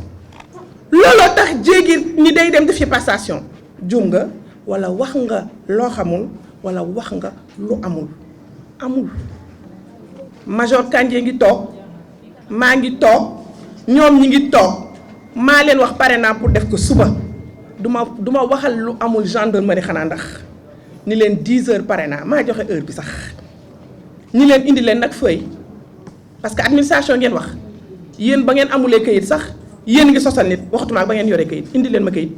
looloo tax jéegi ni day dem def ci passation juum nga walla wax nga loo xamul walla wax nga lu amul major Kandji ngi toog maa ngi toog ñoom ñi ngi toog maa leen wax pare naa pour def ko suba du ma waxal lu amul gendarmerie xanaa ndax ni leen 10 heures pare naa maa joxe heure bi sax ñi leen indi leen nag feuille parce que administration ngeen wax yéen ba ngeen amulee kayit sax yéen ngi sosal nit waxatuma ba ngeen yore kayit indi leen ma kayit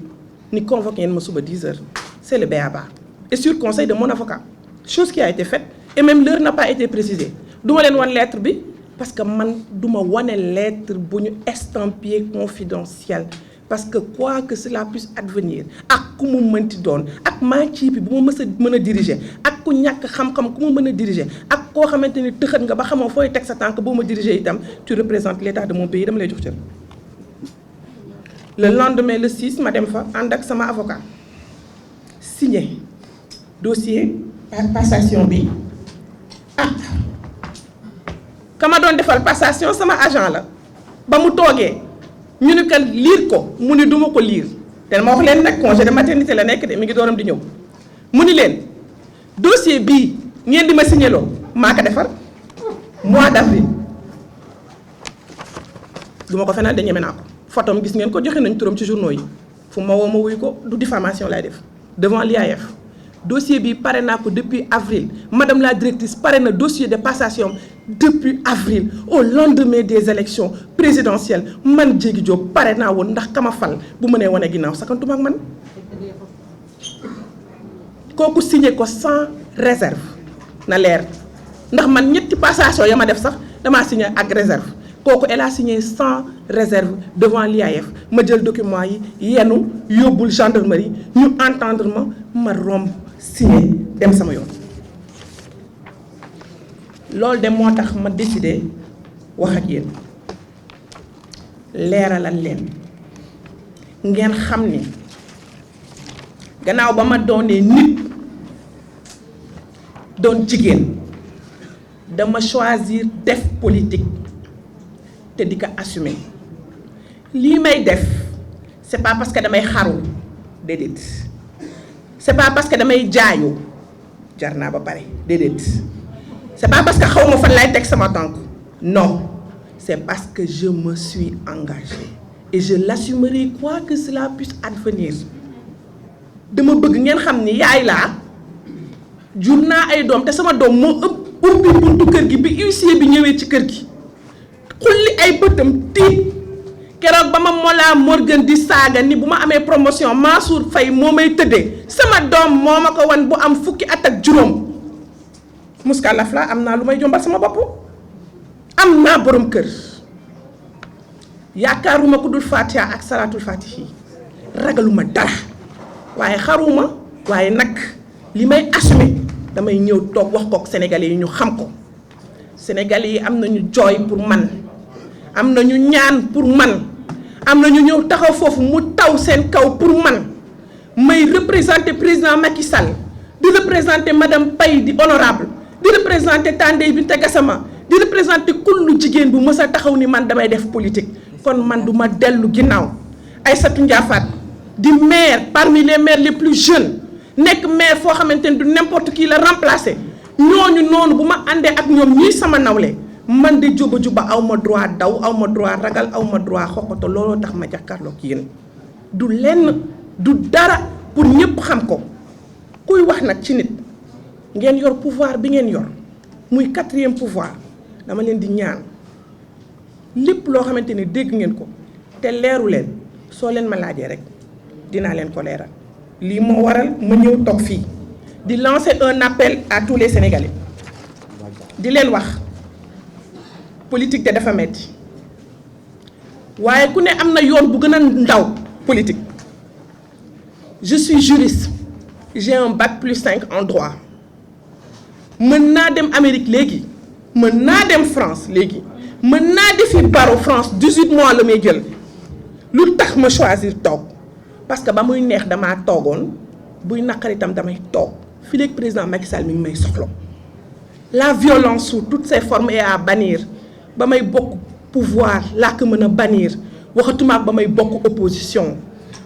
ni convoqué ngeen ma suba 10 heures c'est le b.a.-ba et sur conseil de mon avocat chose qui a été faite et même l'heure n'a pas été précisée duma leen wan lettre bi parce que man duma wane lettre bu ñu estampillé confidentiel parce que quoi que cela puisse advenir ak ku mu mënti doon ak maa ci bi bu ma mën a diriger ak ku ñàkk xam-xam ku ma mën a diriger ak koo xamante ni tëxat nga ba xamoo fooy teg sa tànk boo ma diriger itam tu représentes l'état de mon pays dama lay jox cër. Le lendemain le 6 ma dem fa ànd ak sama avocat signé dossier passation bi kama doon defal passation sama agent la ba mu toogee ñu ne que lire ko mu ni duma ko lire te ma wax leen nag congé de maternité la nekk de mi ngi dooram di ñëw mu ni leen dossier bii ngeen di ma signéloo maa ko defar mois d'avril duma ko fenal de ñeme naa ko photom gis ngeen ko joxe nañ turam ci journaux yi fu ma woo ma wuyu ko du diffamation lay def devant l'IAF dossier bi pare naa ko depuis avril madame la directrice pare na dossier de passation depuis avril au lendemain des élections présidentielles man Diégui Diop pare naa woon ndax kama fal bu mënee wane ginnaaw sakantuma ak man kooku signé ko sans réserve na leer ndax man ñetti passation ya ma def sax damaa signé ak réserve kooku elle a signé sans réserve devant l'IAF ma jël document yi yenu yóbbul gendarmerie ñu entendre ma romb signé dem sama yoon loolu de moo tax ma décidé wax ak yéen leeralal leen ngeen xam ni gannaaw ba ma doonee nit doon jigéen dama choisir def politique te di ko assumer lii may def c'est pas parce que damay xaru déedéet c'est pas parce que damay jaayu jar naa ba pare déedéet c'est pas parce que xaw ma fan lay teg sama tànk non c'est parce que je me suis engagée et je l'assumerai quoi que cela puisse advenir dama bëgg ngeen xam ni yaay laa jur naa ay doom te sama doom moo ubbi buntu kër gi bi huissier bi ñëwee ci kër gi xulli ay bëtam tiit keroog ba ma Mollah Morgun di saaga ni bu ma amee promotion Mansour Faye moo may tëddee sama doom moo ma ko wan bu am fukki at ak juróom muskalaf la am naa lu may jombal sama bopp am naa borom kër yaakaaruma ku dul Fatiha ak salaatul fatihi ragaluma dara waaye xaruma waaye nag li may assumer damay ñëw toog wax kook sénégalais yi ñu xam ko sénégalais yi am nañu jooy pour man am nañu ñaan pour man am nañu ñëw taxaw foofu mu taw seen kaw pour man may représenter président Macky Sall di représenter madame Paye di honorable di représenter Tandey Binta Gassama di représenter kullu jigéen bu mës a taxaw ni man damay def politique kon man du ma dellu ginnaaw Aïssatou Ndiafate di maire parmi les maires les plus jeunes nekk maire foo xamante ni du n'importe qui la remplacer ñooñu noonu bu ma àndee ak ñoom ñii sama nawle man de juba aw ma droit daw aw ma droit ragal aw ma droit xoxoto looloo tax ma jàkkaarloog yéen du lenn du dara pour ñëpp xam ko kuy wax nag ci nit ngeen yor pouvoir bi ngeen yor muy 4e pouvoir dama leen di ñaan lépp loo xamante ni dégg ngeen ko te leeru leen soo leen ma laajee rek dinaa leen ko leeral lii moo waral ma ñëw toog fii di lancer un appel à tous les Sénégalais di leen wax politique de dafa metti waaye ku ne am na yoon bu gën a ndaw politique. Je suis juriste j'ai un bac +5 en droit mën naa dem Amérique léegi mën naa dem France léegi mën naa defi barreau France 18 mois la may jël lu tax ma choisir toog parce que ba muy neex damaa toogoon buy naqari itam damay toog fii léegi président Macky Sall mi ngi may soxla la violence sous toutes ses formes est à bannir ba may bokk pouvoir laa ko mën a bannir waxatuma ak ba may bokk opposition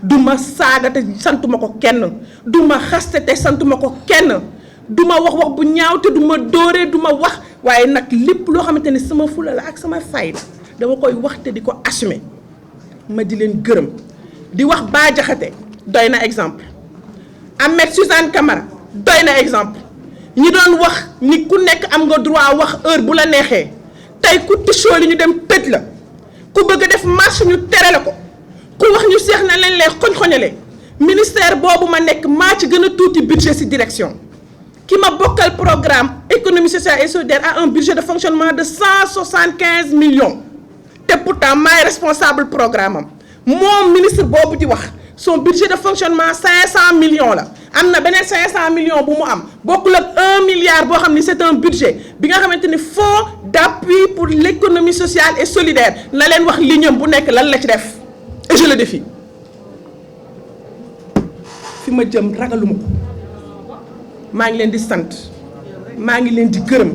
du ma saaga te santuma ko kenn du ma xaste te santuma ko kenn du ma wax bu ñaaw te du ma dóoree du ma wax waaye nag lépp loo xamante ni sama fula la ak sama fayda dama koy wax te di ko assumer ma di leen gërëm di wax Bah Diakhaté doy na exemple Ahmed Suzanne Camara doy na exemple ñi doon wax ni ku nekk am nga droit wax heure bu la neexee tey ku tichoo li ñu dem tëj la ku bëgg a def marche ñu tere la ko ku wax ñu seex na leen lay xoñ-xoñale ministère boobu ma nekk maa ci gën a tuuti budget ci direction ki ma bokkal programme économie sociale et solidaire a un budget de fonctionnement de 175 millions te pourtant maay responsable programme am moom ministre boobu di wax son budget de fonctionnement 500 millions la am na beneen 500 millions bu mu am bokkul ak 1 milliard boo xam ni c'est un budget bi nga xamante ni fonds d'appui pour l'économie sociale et solidaire na leen wax ligne bu nekk lan la ci def et je le défie fi ma jëm ragaluma ko maa ngi leen di sant maa ngi leen di gërëm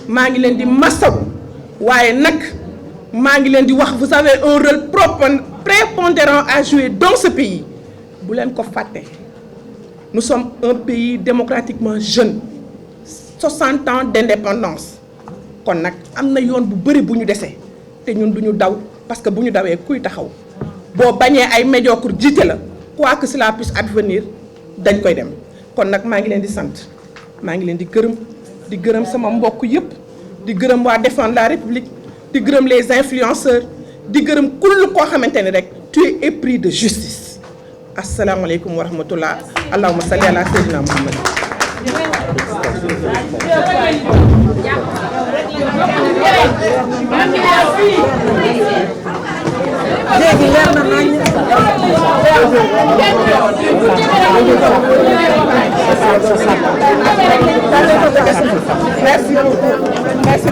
maa ngi leen di masawu waaye nag maa ngi leen di wax vous avez un rôle prépondérant à jouer dans ce pays bu leen ko fàtte nous sommes un pays démocratiquement jeune 60 ans d'indépendance kon nag am na yoon bu bëri bu ñu desee te ñun du ñu daw parce que bu ñu dawee kuy taxaw boo bañee ay médiocre jiite la quoi que cela puisse advenir dañ koy dem kon nag maa ngi leen di sant maa ngi leen di gërëm sama mbokk yëpp di gërëm waa défendre la République di gërëm les influenceurs di gërëm kull koo xamante ne rek tu es épris de justice asalaamaaleykum wa rahmatullah allahumma salli ala sayyidina Muhammad léegi leer na nañ merci beaucoup merci